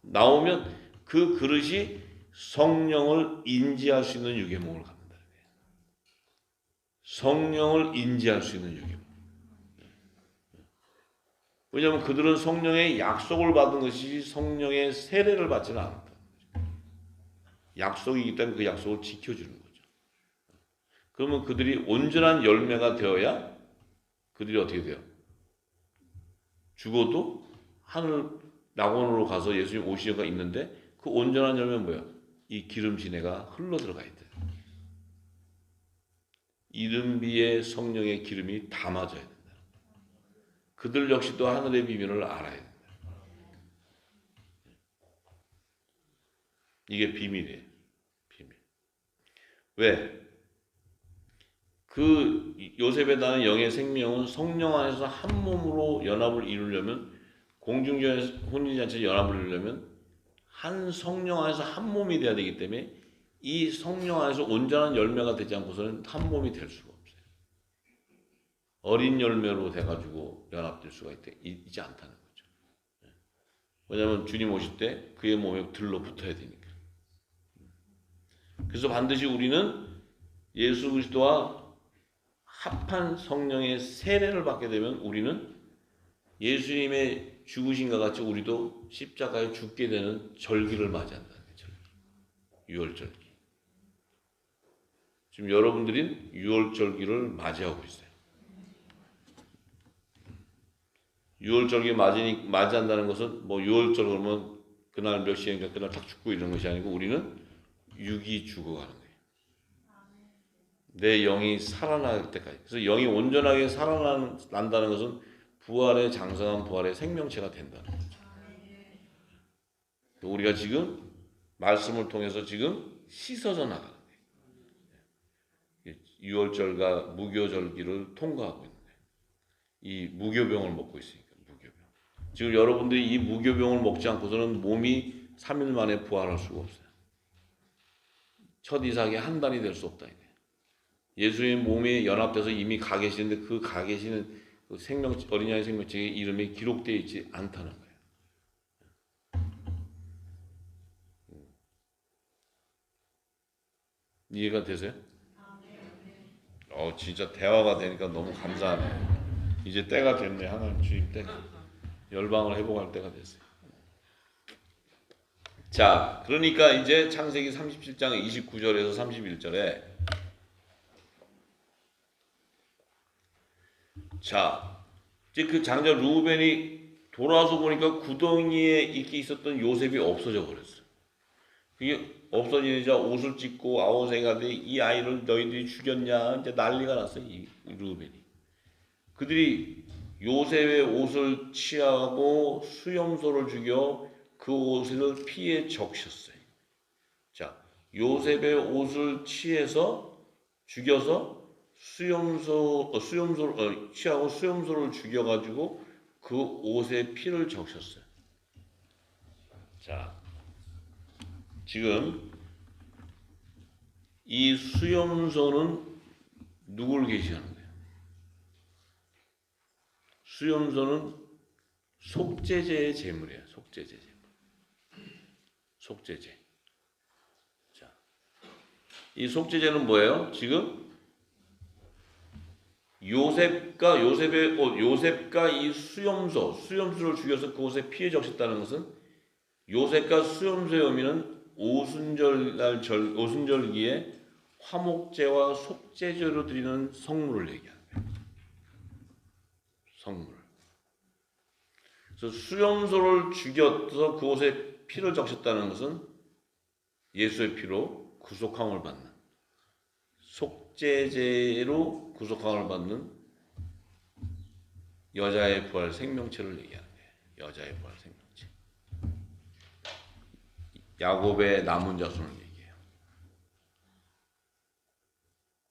나오면 그 그릇이 성령을 인지할 수 있는 육의 몸을 갖는다는 거예요. 성령을 인지할 수 있는 육의 몸. 왜냐하면 그들은 성령의 약속을 받은 것이 성령의 세례를 받지는 않았다. 약속이기 때문에 그 약속을 지켜주는 거죠. 그러면 그들이 온전한 열매가 되어야 그들이 어떻게 돼요? 죽어도 하늘 낙원으로 가서 예수님 오시려가 있는데 그 온전한 열매는 뭐야? 이 기름 진해가 흘러 들어가야 돼. 이른비의 성령의 기름이 담아져야 된다. 그들 역시도 하늘의 비밀을 알아야 된다. 이게 비밀이에요. 비밀. 왜? 그 요셉에 나는 영의 생명은 성령 안에서 한 몸으로 연합을 이루려면 공중전의 혼인잔치 연합을 이루려면 한 성령 안에서 한 몸이 돼야 되기 때문에 이 성령 안에서 온전한 열매가 되지 않고서는 한 몸이 될 수가 없어요. 어린 열매로 돼가지고 연합될 수가 있지 않다는 거죠. 왜냐하면 주님 오실 때 그의 몸에 들러붙어야 되니까. 그래서 반드시 우리는 예수 그리스도와 합한 성령의 세례를 받게 되면 우리는 예수님의 죽으신과 같이 우리도 십자가에 죽게 되는 절기를 맞이한다는 거죠. 유월절기. 지금 여러분들은 유월절기를 맞이하고 있어요. 유월절기 맞이한다는 것은 뭐 유월절 그러면 그날 몇 시인가 그날 딱 죽고 이런 것이 아니고 우리는 육이 죽어가는 거예요. 내 영이 살아날 때까지. 그래서 영이 온전하게 살아난다는 것은 부활의 장성한 부활의 생명체가 된다는 거죠. 우리가 지금 말씀을 통해서 지금 씻어져 나가는 거예요. 유월절과 무교절기를 통과하고 있는 거예요. 이 무교병을 먹고 있으니까 무교병. 지금 여러분들이 이 무교병을 먹지 않고서는 몸이 3일 만에 부활할 수가 없어요. 첫 이삭이 한 달이 될 수 없다. 예수의 몸에 연합돼서 이미 가 계시는데 그 가 계시는 그 어린 양의 생명책에 이름이 기록되어 있지 않다는 거예요. 이해가 되세요? 진짜 대화가 되니까 너무 감사하네. 이제 때가 됐네. 하나님 주임 때가. 열방을 회복할 때가 됐어요. 자, 그러니까 이제 창세기 37장 29절에서 31절에 자, 이제 그 장자 루벤이 돌아와서 보니까 구덩이에 이렇게 있었던 요셉이 없어져 버렸어. 그게 없어지자 옷을 찢고 아우성이가 돼 이 아이를 너희들이 죽였냐 이제 난리가 났어 이 루벤이. 그들이 요셉의 옷을 취하고 수염소를 죽여 그 옷을 피에 적셨어요. 자, 요셉의 옷을 죽여서 수염소를 취하고 수염소를 죽여가지고 그 옷에 피를 적셨어요. 자, 지금 이 수염소는 누굴 계시하는 거예요? 수염소는 속죄제의 제물이에요. 속죄제 제물. 속죄제. 자, 이 속죄제는 뭐예요? 지금 요셉과 이 수염소를 죽여서 그 옷에 피해 적셨다는 것은 요셉과 수염소의 의미는 오순절기에 화목제와 속죄제로 드리는 성물을 얘기하는 거예요. 성물. 그래서 수염소를 죽여서 그 옷에 피를 적셨다는 것은 예수의 피로 구속함을 받는 속죄제로 구속함을 받는 여자의 부활 생명체를 얘기하는 거예요. 여자의 부활 생명체. 야곱의 남은 자손을 얘기해요.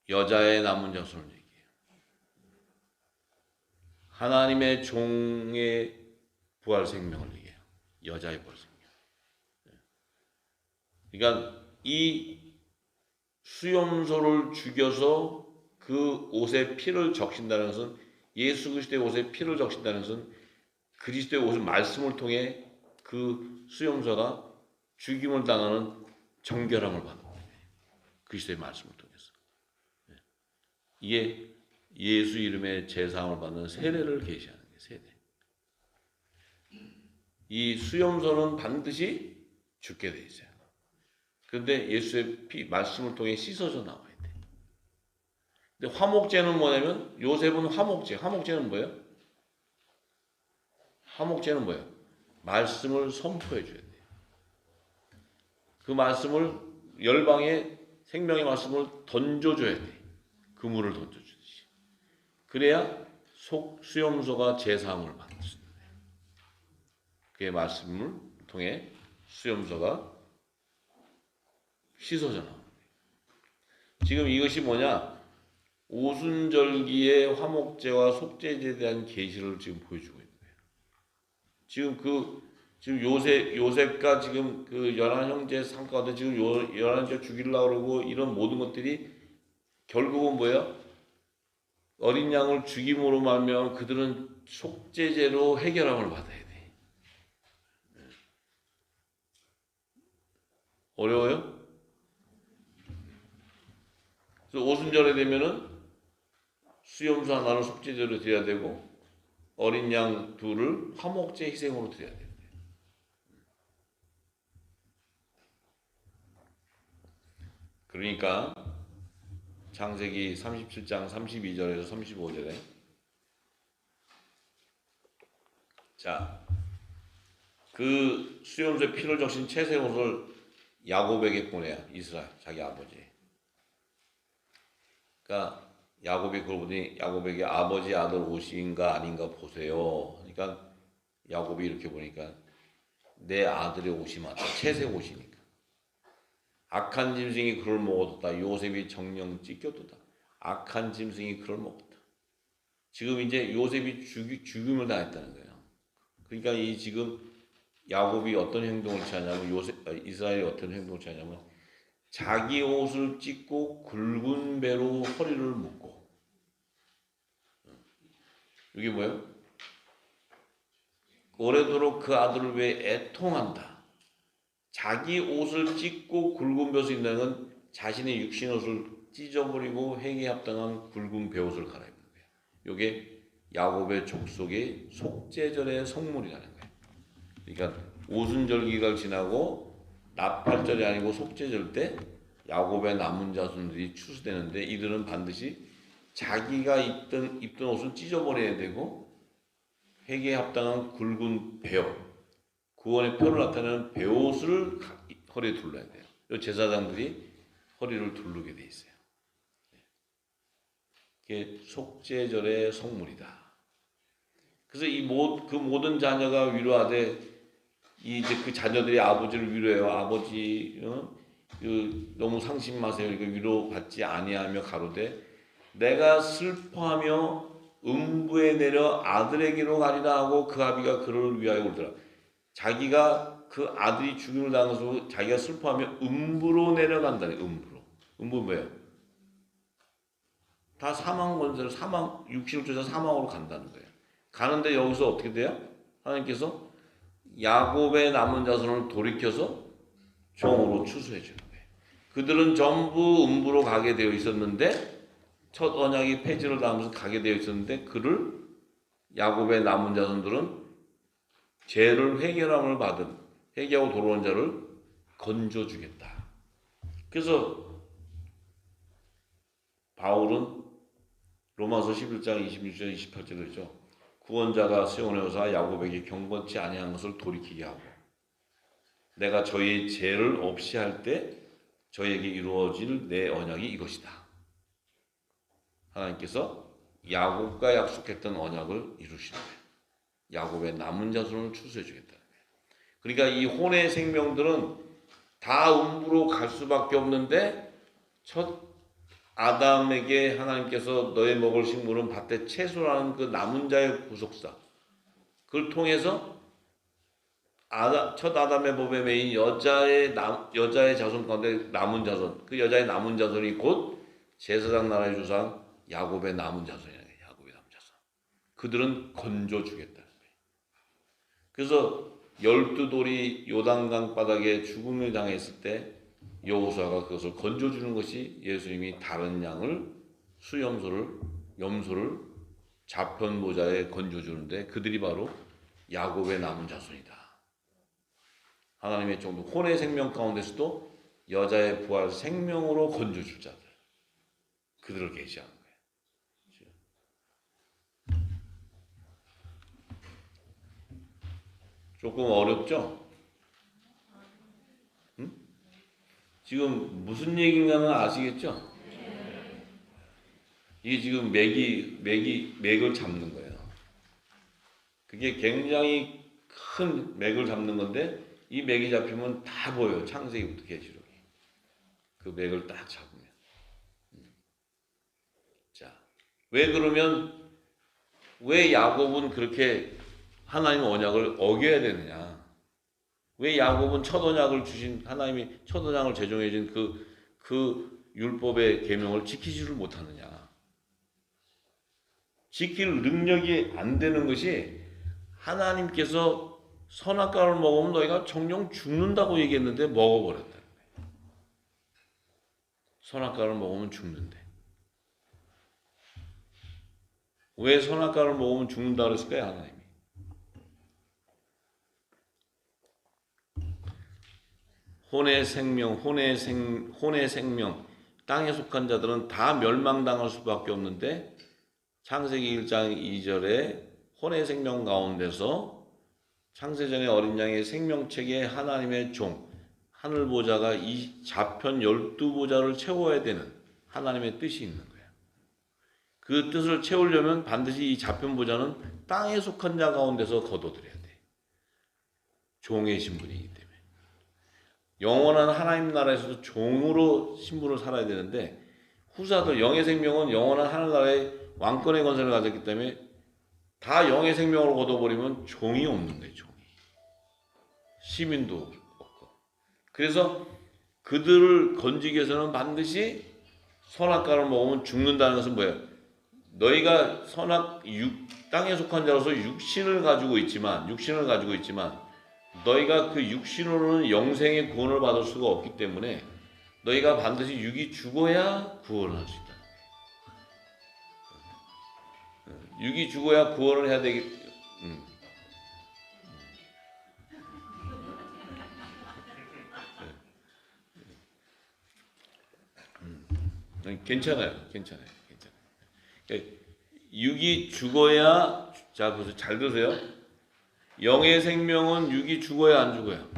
여자의 남은 자손을 얘기해요. 하나님의 종의 부활 생명을 얘기해요. 여자의 부활 생명. 그러니까 이 수염소를 죽여서 그 옷에 피를 적신다는 것은 예수 그리스도의 옷에 피를 적신다는 것은 그리스도의 옷을 말씀을 통해 그 수염소가 죽임을 당하는 정결함을 받는 거예요. 그리스도의 말씀을 통해서. 이게 예수 이름의 제사함을 받는 세례를 계시하는 거예요. 세례. 이 수염소는 반드시 죽게 돼 있어요. 그런데 예수의 피 말씀을 통해 씻어져 나와야 돼. 근데 화목제는 뭐냐면 요셉은 화목제. 화목제는 뭐예요? 화목제는 뭐예요? 말씀을 선포해 줘야 돼요. 그 말씀을 열방에 생명의 말씀을 던져줘야 돼. 그물을 던져주듯이. 그래야 수염소가 제사함을 받는 거예요. 그의 말씀을 통해 수염소가 씻어져 나오는 거예요. 지금 이것이 뭐냐? 오순절기의 화목제와 속죄제에 대한 계시를 지금 보여주고 있는 거예요. 지금 요셉과 지금 그 열한 형제 삶 가운데 지금 열한 형제 죽이려고 그러고 이런 모든 것들이 결국은 뭐예요? 어린 양을 죽임으로 말미암아 그들은 속죄제로 해결함을 받아야 돼. 어려워요? 그래서 오순절에 되면은 수염소 하나를 속죄제로 드려야 되고 어린 양 둘을 화목제 희생으로 드려야 돼요. 그러니까 창세기 37장 32절에서 35절에 자, 그 수염소에 피를 적신 채색 옷을 야곱에게 보내야 이스라엘 자기 아버지. 그러니까 야곱이 그걸 보더니 야곱에게 아버지 아들 옷인가 아닌가 보세요. 그러니까 야곱이 이렇게 보니까 내 아들의 옷이 맞다. 채색 옷이니까. 악한 짐승이 그걸 먹었다. 요셉이 정령 찢겼다. 악한 짐승이 그걸 먹었다. 지금 이제 요셉이 죽임을 당했다는 거예요. 그러니까 이 지금 야곱이 어떤 행동을 취하냐면 이스라엘이 어떤 행동을 취하냐면 자기 옷을 찢고 굵은 배로 허리를 묶고 이게 뭐예요? 오래도록 그 아들을 위해 애통한다. 자기 옷을 찢고 굵은 배옷을 입는 건 자신의 육신 옷을 찢어버리고 행위에 합당한 굵은 배옷을 갈아입는 거예요. 이게 야곱의 족속의 속죄절의 성물이라는 거예요. 그러니까 오순절기가 지나고 나팔절이 아니고 속죄절 때 야곱의 남은 자손들이 추수되는데 이들은 반드시 자기가 입던 옷을 찢어버려야 되고 회개에 합당한 굵은 배옷, 구원의 표를 나타내는 배옷을 허리에 둘러야 돼요. 제사장들이 허리를 두르게 돼 있어요. 이게 속죄절의 성물이다. 그래서 그 모든 자녀가 위로하되 이제 그 자녀들이 아버지를 위로해요. 아버지, 너무 상심 마세요. 이거 위로받지 아니하며 가로되 내가 슬퍼하며 음부에 내려 아들에게로 가리라 하고 그 아비가 그를 위하여 울더라. 자기가 그 아들이 죽임을 당해서 자기가 슬퍼하며 음부로 내려간다네. 음부 뭐예요? 다 사망 권세로 육신을 쫓아 사망으로 간다는 거예요. 가는데 여기서 어떻게 돼요? 하나님께서 야곱의 남은 자손을 돌이켜서 종으로 추수해 주는 거예요. 그들은 전부 음부로 가게 되어 있었는데 첫 언약이 폐지를 당하면서 가게 되어 있었는데 그를 야곱의 남은 자손들은 죄를 회개함을 받은 회개하고 돌아온 자를 건져주겠다. 그래서 바울은 로마서 11장 26절 28절에 있죠. 구원자가 시온에 오사 야곱에게 경건치 아니한 것을 돌이키게 하고 내가 저희의 죄를 없이 할 때 저에게 이루어질 내 언약이 이것이다. 하나님께서 야곱과 약속했던 언약을 이루시는 거예요. 야곱의 남은 자손을 추수해 주겠다는 거예요. 그러니까 이 혼의 생명들은 다 음부로 갈 수밖에 없는데 첫 아담에게 하나님께서 너의 먹을 식물은 밭의 채소라는 그 남은 자의 구속사 그걸 통해서 첫 아담의 법에 매인 여자의 자손 가운데 남은 자손 그 여자의 남은 자손이 곧 제사장 나라의 조상 야곱의 남은 자손이에요. 야곱의 남은 자손. 그들은 건져주겠다는 거예요. 그래서 12돌이 요단강 바닥에 죽음을 당했을 때 여호수아가 그것을 건져주는 것이 예수님이 다른 양을 염소를 자편보좌에 건져주는데 그들이 바로 야곱의 남은 자손이다. 하나님의 종도 혼의 생명 가운데서도 여자의 부활 생명으로 건져줄 자들 그들을 계시하는 거예요. 조금 어렵죠? 응? 지금 무슨 얘기인가는 아시겠죠? 이게 지금 맥을 잡는 거예요. 그게 굉장히 큰 맥을 잡는 건데 이 맥이 잡히면 다 보여요. 창세기부터 계시록이. 그 맥을 딱 잡으면. 자, 왜 야곱은 그렇게 하나님의 언약을 어겨야 되느냐? 왜 야곱은 첫 언약을 주신 하나님이 첫 언약을 제정해 준 그 율법의 계명을 지키지를 못하느냐? 지킬 능력이 안 되는 것이 하나님께서 선악과를 먹으면 너희가 정령 죽는다고 얘기했는데 먹어버렸다는 거예요. 선악과를 먹으면 죽는데. 왜 선악과를 먹으면 죽는다고 그랬을까요, 하나님이? 혼의 생명, 땅에 속한 자들은 다 멸망당할 수밖에 없는데 창세기 1장 2절에 혼의 생명 가운데서 창세전의 어린 양의 생명책에 하나님의 종, 하늘보좌가 이 좌편 12보좌를 채워야 되는 하나님의 뜻이 있는 거예요. 그 뜻을 채우려면 반드시 이 좌편보좌는 땅에 속한 자 가운데서 거둬들여야 돼. 종의 신분이기 때문에. 영원한 하나님 나라에서도 종으로 신분을 살아야 되는데 후사들 영의 생명은 영원한 하늘나라의 왕권의 권세를 가졌기 때문에 다 영의 생명으로 거둬버리면 종이 없는 거예요. 종이. 시민도 없고. 그래서 그들을 건지기 위해서는 반드시 선악과를 먹으면 죽는다는 것은 뭐예요? 너희가 땅에 속한 자로서 육신을 가지고 있지만 너희가 그 육신으로는 영생의 구원을 받을 수가 없기 때문에 너희가 반드시 육이 죽어야 구원을 할 수 있다. 육이 죽어야 구원을 해야 되기. 괜찮아요. 그러니까 육이 죽어야, 자, 보세요. 잘 들으세요. 영의 생명은 육이 죽어야 안 죽어요?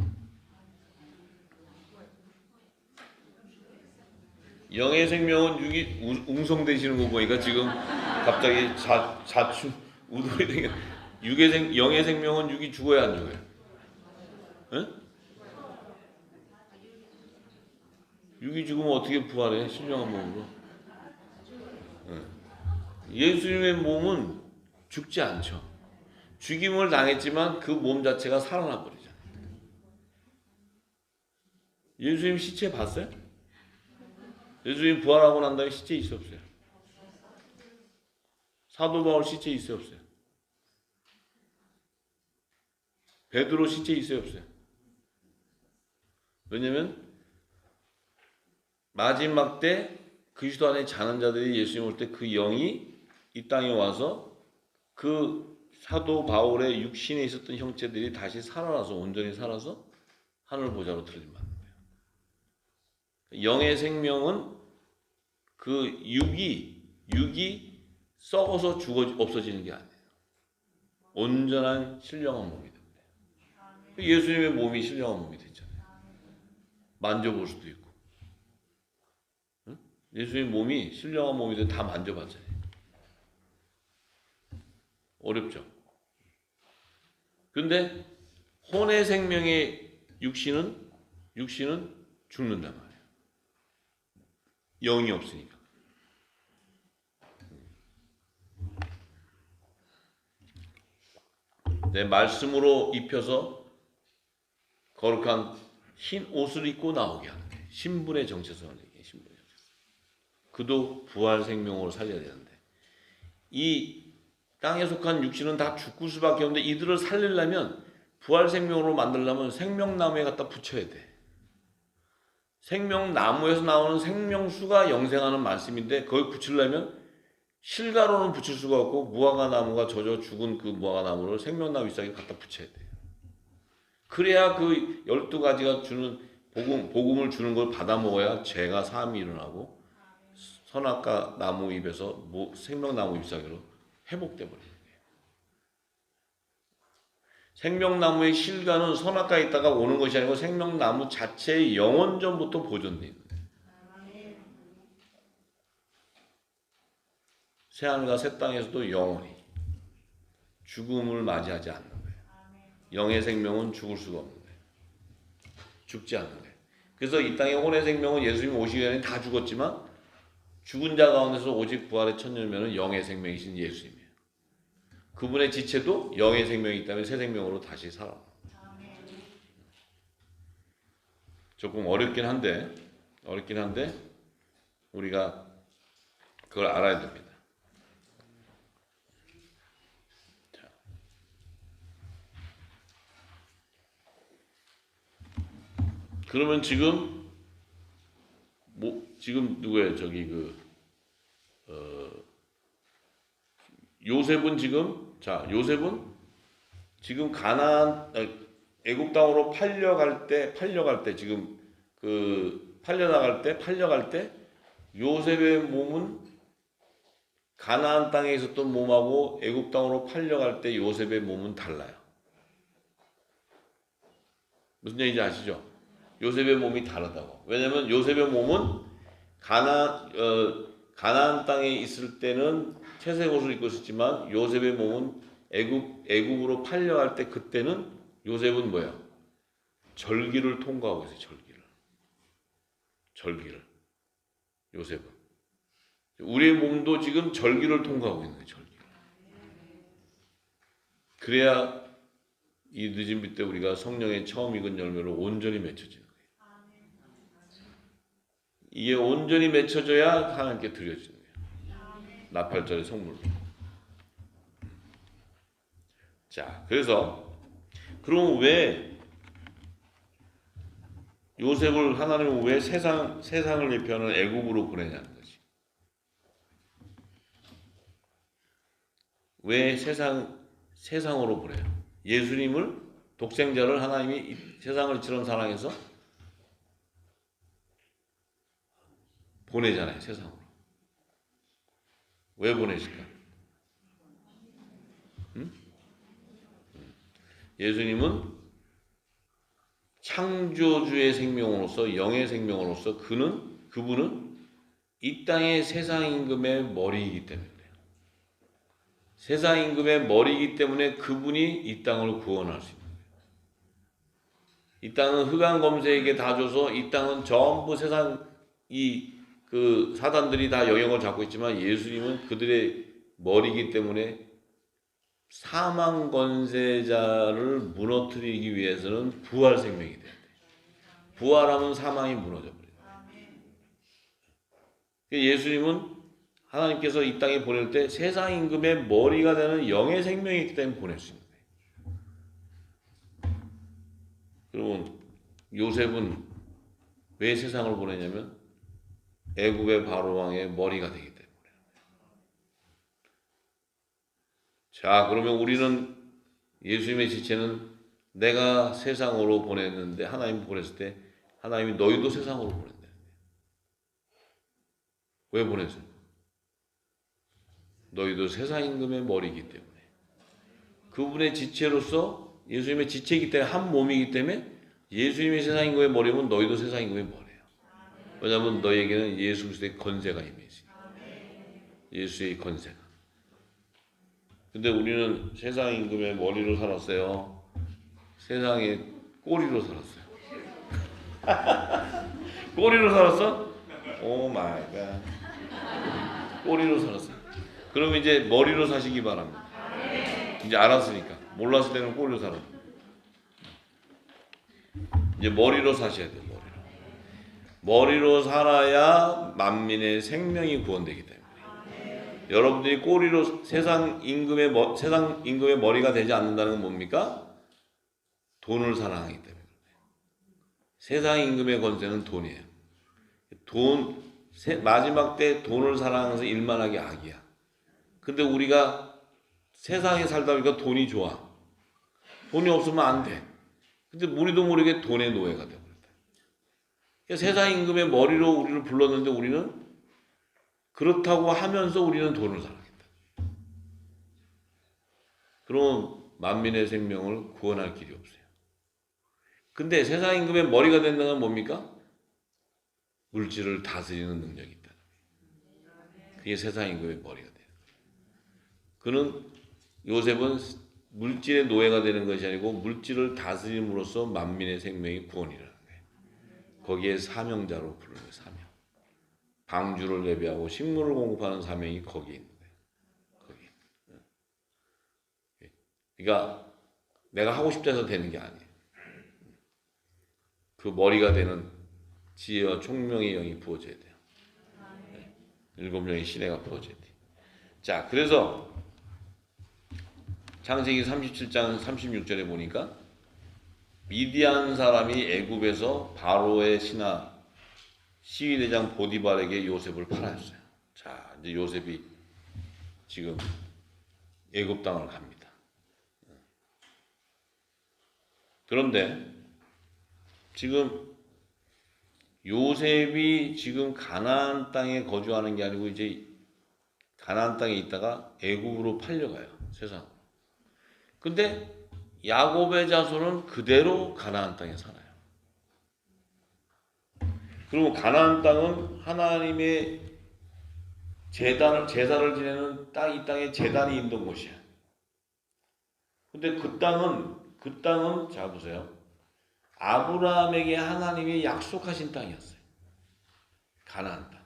영의 생명은 육이 웅성되시는 거 보니까 지금 갑자기 자충 우동이 되게 영의 생명은 육이 죽어야 안 죽어요? 응? 육이 죽으면 어떻게 부활해? 신령한 몸으로. 응. 예수님의 몸은 죽지 않죠. 죽임을 당했지만 그 몸 자체가 살아나 버리잖아요. 예수님 시체 봤어요? 예수님 부활하고 난 다음에 시체 있어요, 없어요? 사도 바울 시체 있어요, 없어요? 베드로 시체 있어요, 없어요? 왜냐면 마지막 때 그리스도 안에 자는 자들이 예수님 올 때 그 영이 이 땅에 와서 그 사도 바울의 육신에 있었던 형체들이 다시 살아나서 온전히 살아서 하늘 보좌로 들림받는 거예요. 영의 생명은 그 육이 썩어서 없어지는 게 아니에요. 온전한 신령한 몸이 됩니다. 예수님의 몸이 신령한 몸이 됐잖아요. 만져볼 수도 있고. 응? 예수님의 몸이 신령한 몸이 돼 다 만져봤잖아요. 어렵죠. 근데 혼의 생명의 육신은 죽는단 말이에요. 영이 없으니까. 내 말씀으로 입혀서 거룩한 흰 옷을 입고 나오게 하는 거예요. 신분의 정체성을 얘기해요. 신분의 정체성. 그도 부활 생명으로 살려야 되는데 이 땅에 속한 육신은 다 죽을 수밖에 없는데 이들을 살리려면 부활 생명으로 만들려면 생명나무에 갖다 붙여야 돼. 생명나무에서 나오는 생명수가 영생하는 말씀인데 거기 붙이려면 실가로는 붙일 수가 없고 무화과 나무가 젖어 죽은 그 무화과 나무를 생명나무 잎사귀에 갖다 붙여야 돼요. 그래야 그 12가지가 주는 복음을 주는 걸 받아 먹어야 죄가 사함이 일어나고 선악과 나무 잎에서 생명나무 잎사귀로 회복돼 버리는 거예요. 생명나무의 실과는 선악과에 있다가 오는 것이 아니고 생명나무 자체의 영원전부터 보존되어 있는 거예요. 새하늘과 새 땅에서도 영원히 죽음을 맞이하지 않는 거예요. 영의 생명은 죽을 수가 없는 거예요. 죽지 않는 거예요. 그래서 이 땅의 혼의 생명은 예수님이 오시기 전에 다 죽었지만 죽은 자 가운데서 오직 부활의 첫 열매는 영의 생명이신 예수님이에요. 그분의 지체도 영의 생명이기 때문에 새 생명으로 다시 살아. 조금 어렵긴 한데 우리가 그걸 알아야 됩니다. 자. 그러면 지금 누구예요? 저기 요셉은 요셉은 지금 애굽 땅으로 팔려갈 때 지금 팔려갈 때 요셉의 몸은 가나안 땅에 있었던 몸하고 애굽 땅으로 팔려갈 때 요셉의 몸은 달라요. 무슨 얘기인지 아시죠? 요셉의 몸이 다르다고. 왜냐면 요셉의 몸은 가나안 땅에 있을 때는 채색 옷을 입고 있었지만 요셉의 몸은 애굽으로 팔려갈 때 그때는 요셉은 뭐야? 절기를 통과하고 있어요. 절기를. 요셉은. 우리의 몸도 지금 절기를 통과하고 있는 거예요. 절기. 그래야 이 늦은 빛 때 우리가 성령의 처음 익은 열매로 온전히 맺혀지는 거예요. 이게 온전히 맺혀져야 하나님께 드려지는 거예요. 나팔절의 성물로. 자, 그래서 그럼 왜 요셉을 하나님은 왜 세상을 대표하는 애굽으로 보내냐는 거지. 왜 세상으로 보내요? 예수님을 독생자를 하나님이 세상을 이처럼 사랑해서 보내잖아요. 세상으로. 왜 보내실까? 응? 예수님은 창조주의 생명으로서 영의 생명으로서 그분은 이 땅의 세상 임금의 머리이기 때문에 그래요. 세상 임금의 머리이기 때문에 그분이 이 땅을 구원할 수 있는 거예요. 이 땅은 흑암 검색에게 다 줘서 이 땅은 전부 세상 그 사단들이 다 영역을 잡고 있지만 예수님은 그들의 머리이기 때문에 사망 권세자를 무너뜨리기 위해서는 부활 생명이 돼야 돼. 부활하면 사망이 무너져 버려요. 예수님은 하나님께서 이 땅에 보낼 때 세상 임금의 머리가 되는 영의 생명이 있기 때문에 보낼 수 있는 거예요. 그러면 요셉은 왜 세상을 보내냐면 애굽의 바로 왕의 머리가 되기 때문에. 자, 그러면 우리는 예수님의 지체는 내가 세상으로 보냈는데 하나님 보냈을 때 하나님이 너희도 세상으로 보낸다. 왜 보냈어요? 너희도 세상 임금의 머리이기 때문에. 그분의 지체로서 예수님의 지체이기 때문에 한 몸이기 때문에 예수님이 세상 임금의 머리면 너희도 세상 임금의 머리예요. 왜냐하면 너희에게는 예수 그리스도의 권세가 임해지. 예수의 권세가. 근데 우리는 세상 임금의 머리로 살았어요. 세상의 꼬리로 살았어요. 꼬리로 살았어? 오 마이 갓. 꼬리로 살았어요. 그럼 이제 머리로 사시기 바랍니다. 이제 알았으니까. 몰랐을 때는 꼬리로 살아. 이제 머리로 사셔야 돼요. 머리로 살아야 만민의 생명이 구원되기 때문에. 여러분들이 꼬리로 세상 임금의 머리가 되지 않는다는 건 뭡니까? 돈을 사랑하기 때문에. 세상 임금의 권세는 돈이에요. 마지막 때 돈을 사랑해서 일만하게 악이야. 근데 우리가 세상에 살다 보니까 돈이 좋아. 돈이 없으면 안 돼. 근데 우리도 모르게 돈의 노예가 되고. 세상 임금의 머리로 우리를 불렀는데 우리는 그렇다고 하면서 우리는 돈을 사랑했다. 그럼 만민의 생명을 구원할 길이 없어요. 근데 세상 임금의 머리가 된다는 건 뭡니까? 물질을 다스리는 능력이 있다. 그게 세상 임금의 머리가 돼요. 그는 요셉은 물질의 노예가 되는 것이 아니고 물질을 다스림으로써 만민의 생명이 구원이라. 거기에 사명자로 부르는 거예요. 사명. 방주를 예배하고 식물을 공급하는 사명이 거기에 있는 거예요. 거기. 그러니까 내가 하고 싶다 해서 되는 게 아니에요. 그 머리가 되는 지혜와 총명의 영이 부어져야 돼요. 7명의 시내가 부어져야 돼요. 자, 그래서 창세기 37장 36절에 보니까 미디안 사람이 애굽에서 바로의 신하 시위대장 보디발에게 요셉을 팔았어요. 자, 이제 요셉이 지금 애굽 땅을 갑니다. 그런데 지금 요셉이 지금 가나안 땅에 거주하는 게 아니고 이제 가나안 땅에 있다가 애굽으로 팔려가요. 세상으로. 근데 야곱의 자손은 그대로 가나안 땅에 살아요. 그리고 가나안 땅은 하나님의 제사를 지내는 이 땅에 제단이 있던 곳이야. 근데 그 땅은 자 보세요. 아브라함에게 하나님이 약속하신 땅이었어요. 가나안 땅.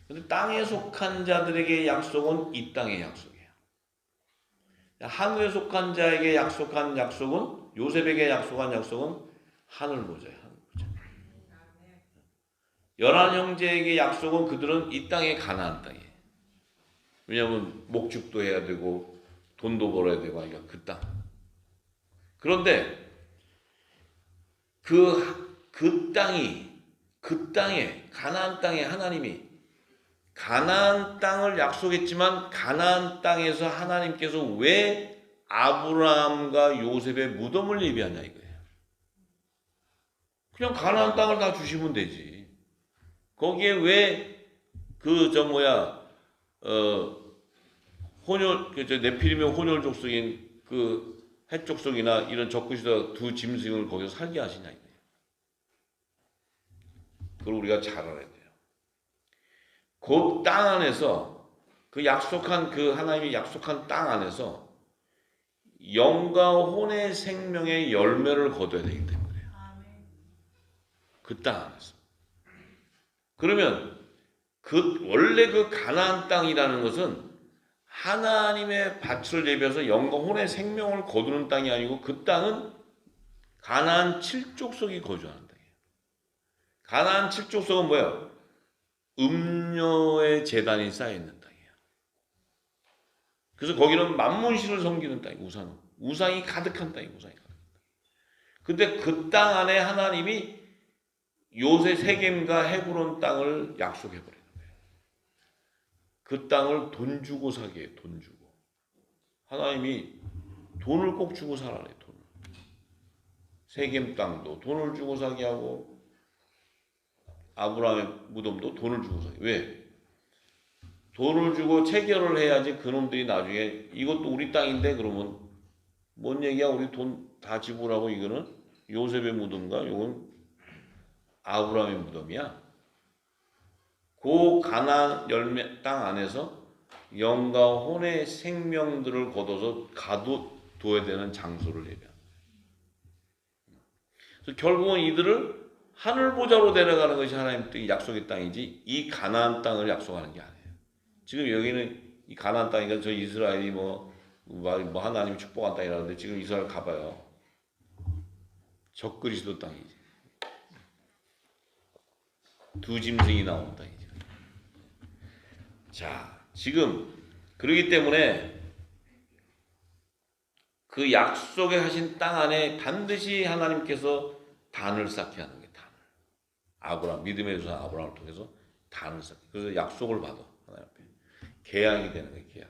근데 땅에 속한 자들에게 약속은 이 땅의 약속이에요. 하늘에 속한 자에게 약속한 약속은, 요셉에게 약속한 약속은 하늘 보좌예요. 하늘 보좌. 열한 형제에게 약속은 그들은 이 땅의 가나안 땅이에요. 왜냐하면 목축도 해야 되고 돈도 벌어야 되고 하니까 그 땅. 그런데 그 땅에 가나안 땅에 하나님이 가나안 땅을 약속했지만 가나안 땅에서 하나님께서 왜 아브라함과 요셉의 무덤을 예비하냐 이거예요. 그냥 가나안 땅을 다 주시면 되지. 거기에 왜 네피림의 혼혈 족속인 헷 족속이나 이런 적그리스도 두 짐승을 거기서 살게 하시냐 이거예요. 그걸 우리가 잘 알아야 돼요. 그 땅 안에서 하나님이 약속한 땅 안에서 영과 혼의 생명의 열매를 거둬야 되기 때문에 그 땅 안에서. 그러면 원래 그 가나안 땅이라는 것은 하나님의 밭을 예비해서 영과 혼의 생명을 거두는 땅이 아니고 그 땅은 가나안 7족속이 거주하는 땅이에요. 가나안 7족속은 뭐예요? 음료의 제단이 쌓여있는 땅이에요. 그래서 거기는 만문신을 섬기는 땅이에요. 우상이 가득한 땅이에요. 근데 그 땅 안에 하나님이 요새 세겜과 헤브론 땅을 약속해버리는 거예요. 그 땅을 돈 주고 사게 해요. 돈 주고. 하나님이 돈을 꼭 주고 살아래. 돈을. 세겜 땅도 돈을 주고 사게 하고 아브라함의 무덤도 돈을 주고 사게. 왜? 돈을 주고 체결을 해야지 그놈들이 나중에 이것도 우리 땅인데 그러면 뭔 얘기야? 우리 돈 다 지불하고 이거는 요셉의 무덤과 이건 아브라함의 무덤이야. 그 가나안 열매 땅 안에서 영과 혼의 생명들을 거둬서 가둬둬야 되는 장소를 얘기합니다. 그래서 결국은 이들을 하늘 보좌로 데려가는 것이 하나님의 약속의 땅이지 이 가나안 땅을 약속하는 게 아니에요. 지금 여기는 이 가나안 땅이니까 저 이스라엘이 뭐 하나님이 축복한 땅이라는데 지금 이스라엘 가봐요. 적그리스도 땅이지. 두 짐승이 나온 땅이죠. 자, 지금 그러기 때문에 그 약속에 하신 땅 안에 반드시 하나님께서 단을 쌓게 하는 게 단을. 믿음의 조상 아브라함을 통해서 단을 쌓게. 그래서 약속을 받아. 하나님 앞에. 계약이 되는 거예요. 계약.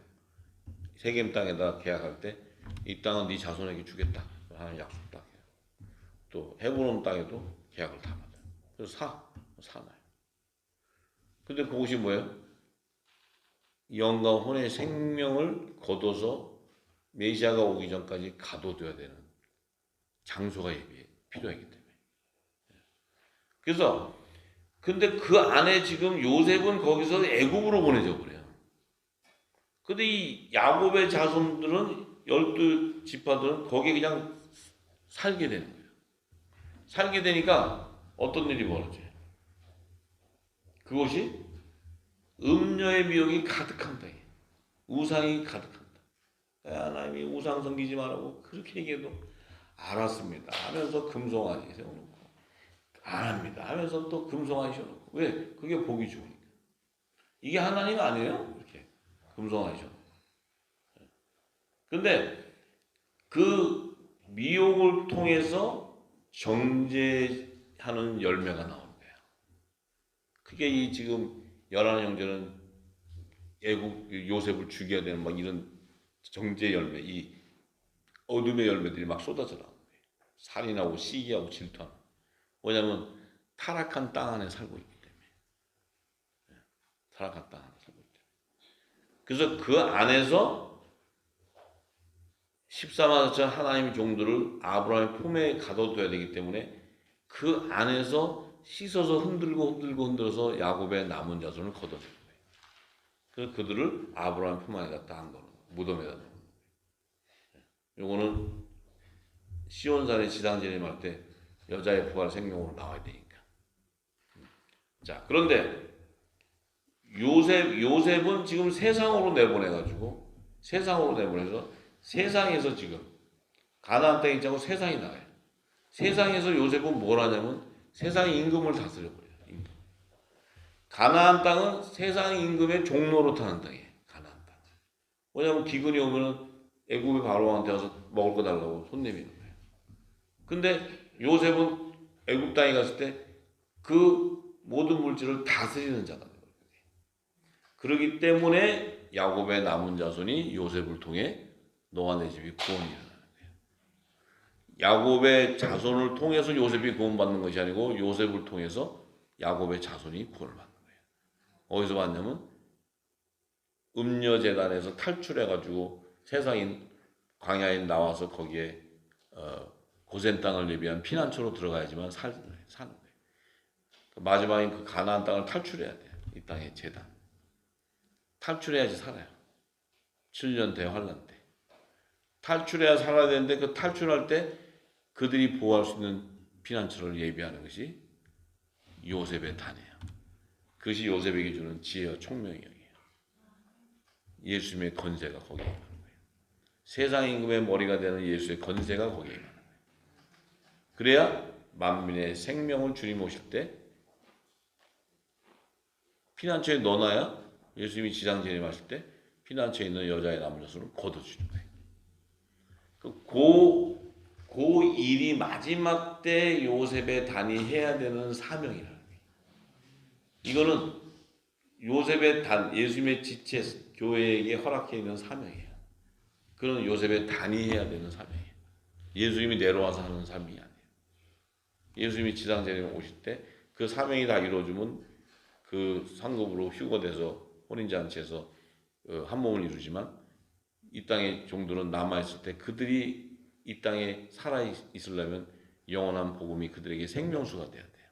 세겜 땅에다 계약할 때 이 땅은 네 자손에게 주겠다. 하나님 약속 딱 해요. 또 헤브론 땅에도 계약을 다 받아요. 그래서 사나요. 근데 그것이 뭐예요? 영과 혼의 생명을 거둬서 메시아가 오기 전까지 가둬둬야 되는 장소가 필요하기 때문에. 그래서 근데 그 안에 지금 요셉은 거기서 애굽으로 보내져 버려요. 근데 이 야곱의 자손들은 12지파들은 거기에 그냥 살게 되는 거예요. 살게 되니까 어떤 일이 벌어져요? 그것이 음녀의 미혹이 가득한 땅이에요. 우상이 가득한 땅. 하나님이 우상 섬기지 말라고 그렇게 얘기해도 알았습니다 하면서 금송아지 세워놓고 안 합니다 하면서 또 금송아지 세워놓고. 왜? 그게 보기 좋으니까. 이게 하나님 아니에요? 이렇게 금송아지 세워놓고. 근데 그 미혹을 통해서 정죄하는 열매가 나오는 거예요. 그게 이 지금 열한 형제는 요셉을 죽여야 되는 막 이런 정죄 열매, 이 어둠의 열매들이 막 쏟아져 나오는 거예요. 살인하고 시기하고 질투하는. 왜냐하면 타락한 땅 안에 살고 있기 때문에. 타락한 땅 안에 살고 있기 때문에. 그래서 그 안에서 14만 4천 하나님의 종들을 아브라함의 품에 가둬둬야 되기 때문에 그 안에서 씻어서 흔들어서 야곱의 남은 자손을 거둬내는 거예요. 그래서 그들을 아브라함 품 안에 갖다 한 거는 무덤에다 넣은 거예요. 요거는 시온산에 지상재림할 때 여자의 부활 생명으로 나와야 되니까. 자, 그런데 요셉은 지금 세상으로 내보내서 세상에서 지금 가나안 땅에 있자고 세상이 나가요. 세상에서 요셉은 뭘 하냐면 세상의 임금을 다스려 버려요. 임금. 가나안 땅은 세상 임금의 종로로 타는 땅이에요. 가나안 땅. 왜냐하면 기근이 오면은 애굽의 바로한테 와서 먹을 거 달라고 손 내미는 거예요. 근데 요셉은 애굽 땅에 갔을 때 그 모든 물질을 다스리는 자가 돼요. 그렇기 때문에 야곱의 남은 자손이 요셉을 통해 너와 내 집이 구원이 일어나는 거예요. 야곱의 자손을 통해서 요셉이 구원받는 것이 아니고 요셉을 통해서 야곱의 자손이 구원을 받는 거예요. 어디서 받냐면 음녀재단에서 탈출해가지고 세상인 광야에 나와서 거기에 고센 땅을 예비한 피난처로 들어가야지만 사는 거예요. 마지막인 그 가나안 땅을 탈출해야 돼요. 이 땅의 재단. 탈출해야지 살아요. 7년 대환란 때. 탈출해야 살아야 되는데 그 탈출할 때 그들이 보호할 수 있는 피난처를 예비하는 것이 요셉의 단이에요. 그것이 요셉에게 주는 지혜와 총명이에요. 예수님의 권세가 거기에 있는 거예요. 세상 임금의 머리가 되는 예수의 권세가 거기에 있는 거예요. 그래야 만민의 생명을 주님 오실 때 피난처에 넣어놔야 예수님이 지상 재림하실 때 피난처에 있는 여자의 남은 자손을 거둬주는 거예요. 그 일이 마지막 때 요셉의 단이 해야 되는 사명이라는 거예요. 이거는 요셉의 단, 예수님의 지체, 교회에게 허락해 있는 사명이에요. 그런 요셉의 단이 해야 되는 사명이에요. 예수님이 내려와서 하는 삶이 아니에요. 예수님이 지상 재림 오실 때 그 사명이 다 이루어지면 그 상급으로 휴거돼서 혼인잔치에서 한 몸을 이루지만 이 땅의 종들은 남아있을 때 그들이 이 땅에 살아있으려면 영원한 복음이 그들에게 생명수가 돼야 돼요.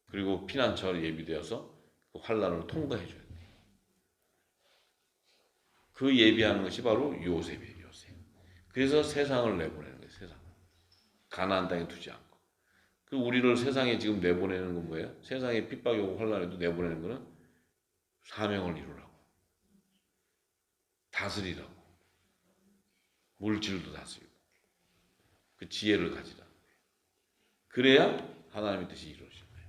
그리고 피난처를 예비되어서 그 환란을 통과해 줘야 돼요. 그 예비하는 것이 바로 요셉이에요. 요셉. 그래서 세상을 내보내는 거예요. 세상. 가나안 땅에 두지 않고. 그 우리를 세상에 지금 내보내는 건 뭐예요? 세상에 핍박이 오고 환란에도 내보내는 거는 사명을 이루라고. 다스리라고. 물질도 다스리고. 그 지혜를 가지라. 그래야 하나님의 뜻이 이루어질 거예요.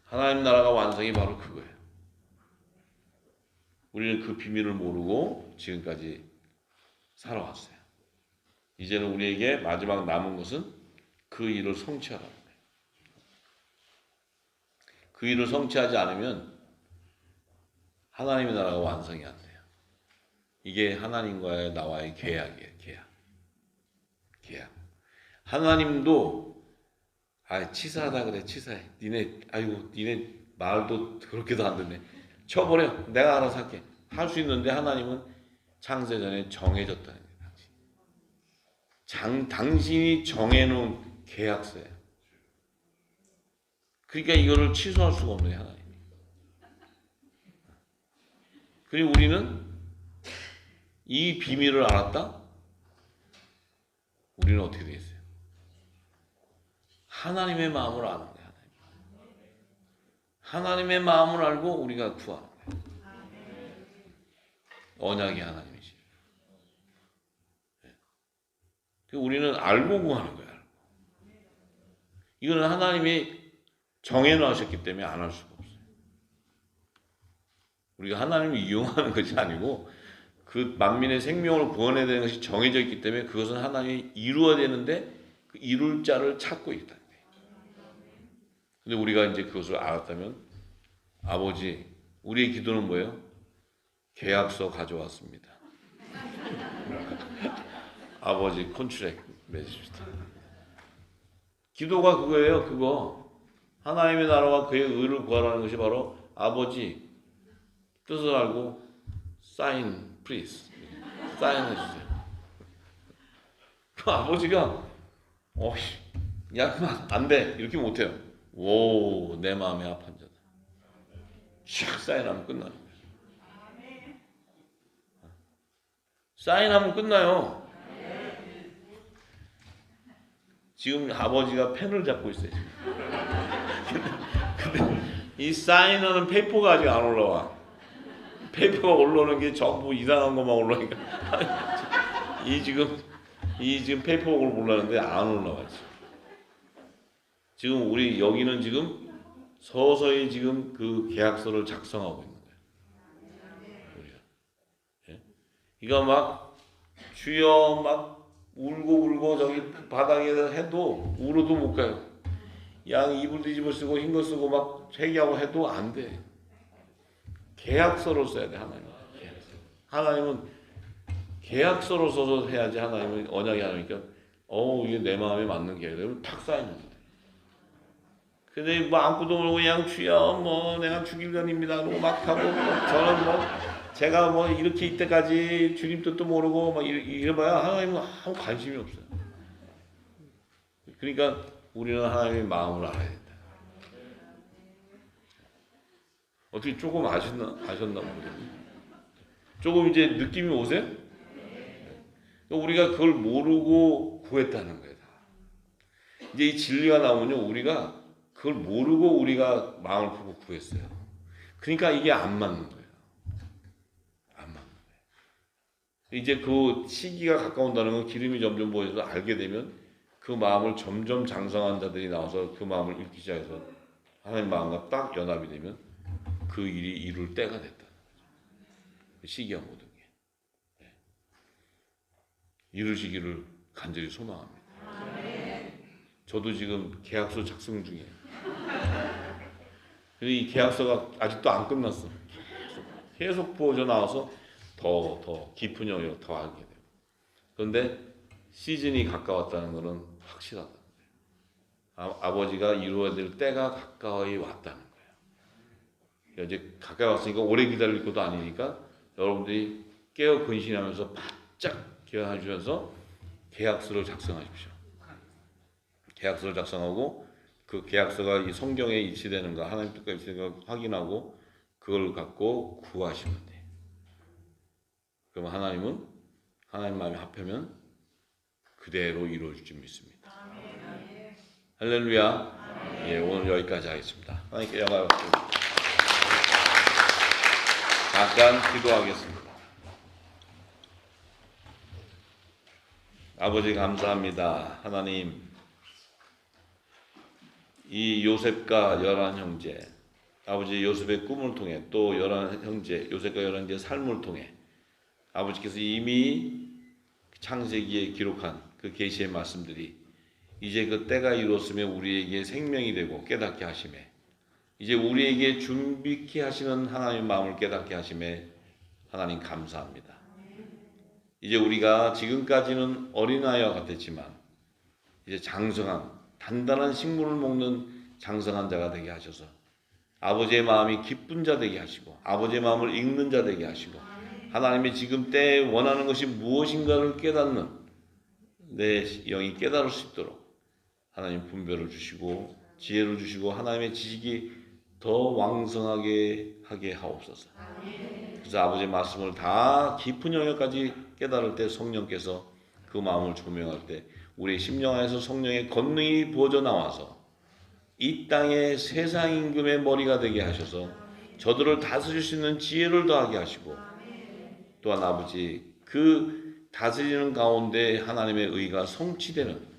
하나님 나라가 완성이 바로 그거예요. 우리는 그 비밀을 모르고 지금까지 살아왔어요. 이제는 우리에게 마지막 남은 것은 그 일을 성취하라는 거예요. 그 일을 성취하지 않으면 하나님의 나라가 완성이 안 돼요. 이게 하나님과의 나와의 계약이에요. 계약. 하나님도 치사하다 그래. 치사해. 니네 말도 그렇게도 안 듣네. 쳐버려. 내가 알아서 할게. 할 수 있는데 하나님은 창세전에 정해졌다는 거예요. 당신이 정해놓은 계약서예요. 그러니까 이거를 취소할 수가 없는 거예요. 하나님. 그리고 우리는 이 비밀을 알았다? 우리는 어떻게 되겠어요? 하나님의 마음을 아는 거예요. 하나님의 마음을 알고 우리가 구하는 거예요. 언약의 하나님이시. 우리는 알고 구하는 거예요. 이거는 하나님이 정해놓으셨기 때문에 안 할 수가 없어요. 우리가 하나님을 이용하는 것이 아니고 그 만민의 생명을 구원해야 되는 것이 정해져 있기 때문에 그것은 하나님이 이루어야 되는데 그 이룰 자를 찾고 있다는 거예요. 근데 우리가 이제 그것을 알았다면 아버지, 우리의 기도는 뭐예요? 계약서 가져왔습니다. 아버지 콘트랙 맺읍시다. 기도가 그거예요. 그거. 하나님의 나라와 그의 의를 구하라는 것이 바로 아버지 뜻을 알고 사인 플리즈 사인해 주세요. 그 아버지가 야 그만 안 돼 이렇게 못해요. 오, 내 마음의 합한 자다. 샥 사인하면 끝나는 거예요. 사인하면 끝나요. 지금 아버지가 펜을 잡고 있어요. 근데 이 사인하는 페이퍼가 아직 안 올라와. 페이퍼가 올라오는 게 전부 이상한 것만 올라오니까 이 지금 페이퍼가 올라오는데 안 올라와지. 지금 우리 여기는 지금 서서히 지금 그 계약서를 작성하고 있는 거예요. 우리가. 예? 이거 막 주여 막 울고 저기 바닥에 해도 울어도 못 가요. 양 이불 뒤집어 쓰고 흰 거 쓰고 막 회개하고 해도 안 돼. 계약서를 써야 돼. 하나님은 계약서로 써서 해야지. 하나님은 언약이 하니까 이게 내 마음에 맞는 계약이면 탁 쌓이는 거야. 근데 뭐 아무것도 모르고 그냥 주여 뭐 내가 주길견입니다 그러고 막 하고 저는 뭐 제가 뭐 이렇게 이때까지 주님 뜻도 모르고 막 이래봐야 하나님은 아무 관심이 없어요. 그러니까 우리는 하나님의 마음을 알아야 된다. 어떻게 조금 아셨나 모르겠네. 조금 이제 느낌이 오세요? 우리가 그걸 모르고 구했다는 거예요. 이제 이 진리가 나오면요, 우리가 그걸 모르고 우리가 마음을 품고 구했어요. 그러니까 이게 안 맞는 거예요. 안 맞는 거예요. 이제 그 시기가 가까운다는 건 기름이 점점 보여서 알게 되면 그 마음을 점점 장성한 자들이 나와서 그 마음을 읽기 시작해서 하나님 마음과 딱 연합이 되면 그 일이 이룰 때가 됐다는 거죠. 시기가 모든 게. 네. 이루시기를 간절히 소망합니다. 저도 지금 계약서 작성 중이에요. 근데 이 계약서가 아직도 안 끝났어. 계속 부어져 나와서 더 깊은 영역 더 하게 돼요. 그런데 시즌이 가까웠다는 것은 확실하다는 거예요. 아버지가 이루어야 될 때가 가까이 왔다는 거예요. 이제 가까이 왔으니까 오래 기다릴 것도 아니니까 여러분들이 깨어 근신하면서 바짝 기억하시면서 계약서를 작성하십시오. 계약서를 작성하고 그 계약서가 이 성경에 일치되는가 하나님 뜻과 일치되는가 확인하고 그걸 갖고 구하시면 돼요. 그럼 하나님은 하나님 마음에 합하면 그대로 이루어질 줄 믿습니다. 할렐루야. 예, 오늘 여기까지 하겠습니다. 하나님께 영광을 받습니다. 잠깐 기도하겠습니다. 아버지 감사합니다. 하나님 이 요셉과 열한 형제 아버지 요셉의 꿈을 통해 또 열한 형제 요셉과 열한 형제의 삶을 통해 아버지께서 이미 창세기에 기록한 그 계시의 말씀들이 이제 그 때가 이뤘으며 우리에게 생명이 되고 깨닫게 하심에 이제 우리에게 준비케 하시는 하나님의 마음을 깨닫게 하심에 하나님 감사합니다. 이제 우리가 지금까지는 어린아이와 같았지만 이제 장성한 단단한 식물을 먹는 장성한 자가 되게 하셔서 아버지의 마음이 기쁜 자 되게 하시고 아버지의 마음을 읽는 자 되게 하시고 하나님이 지금 때에 원하는 것이 무엇인가를 깨닫는 내 영이 깨달을 수 있도록 하나님 분별을 주시고 지혜를 주시고 하나님의 지식이 더 왕성하게 하게 하옵소서. 그래서 아버지의 말씀을 다 깊은 영역까지 깨달을 때 성령께서 그 마음을 조명할 때 우리의 심령 안에서 성령의 권능이 부어져 나와서 이 땅의 세상 임금의 머리가 되게 하셔서 저들을 다스릴 수 있는 지혜를 더하게 하시고 또한 아버지 그 다스리는 가운데 하나님의 의가 성취되는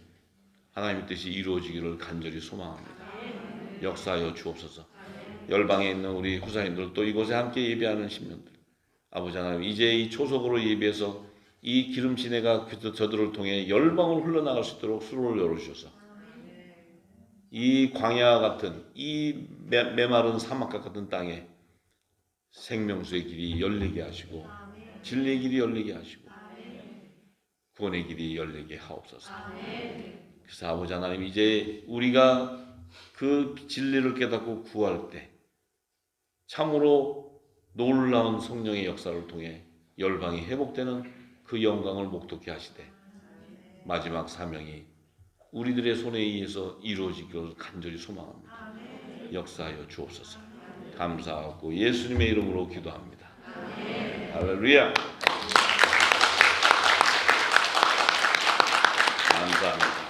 하나님의 뜻이 이루어지기를 간절히 소망합니다. 역사하여 주옵소서. 열방에 있는 우리 후사님들 또 이곳에 함께 예배하는 신령들 아버지 하나님 이제 이 초석으로 예배해서 이 기름진해가 저들을 통해 열방을 흘러나갈 수 있도록 수로를 열어주셔서 이 광야 같은 이 메마른 사막과 같은 땅에 생명수의 길이 열리게 하시고 진리의 길이 열리게 하시고 구원의 길이 열리게 하옵소서. 그래서 아버지 하나님 이제 우리가 그 진리를 깨닫고 구할 때 참으로 놀라운 성령의 역사를 통해 열방이 회복되는 그 영광을 목도케 하시되 마지막 사명이 우리들의 손에 의해서 이루어지기를 간절히 소망합니다. 역사하여 주옵소서. 감사하고 예수님의 이름으로 기도합니다. 할렐루야. 감사합니다.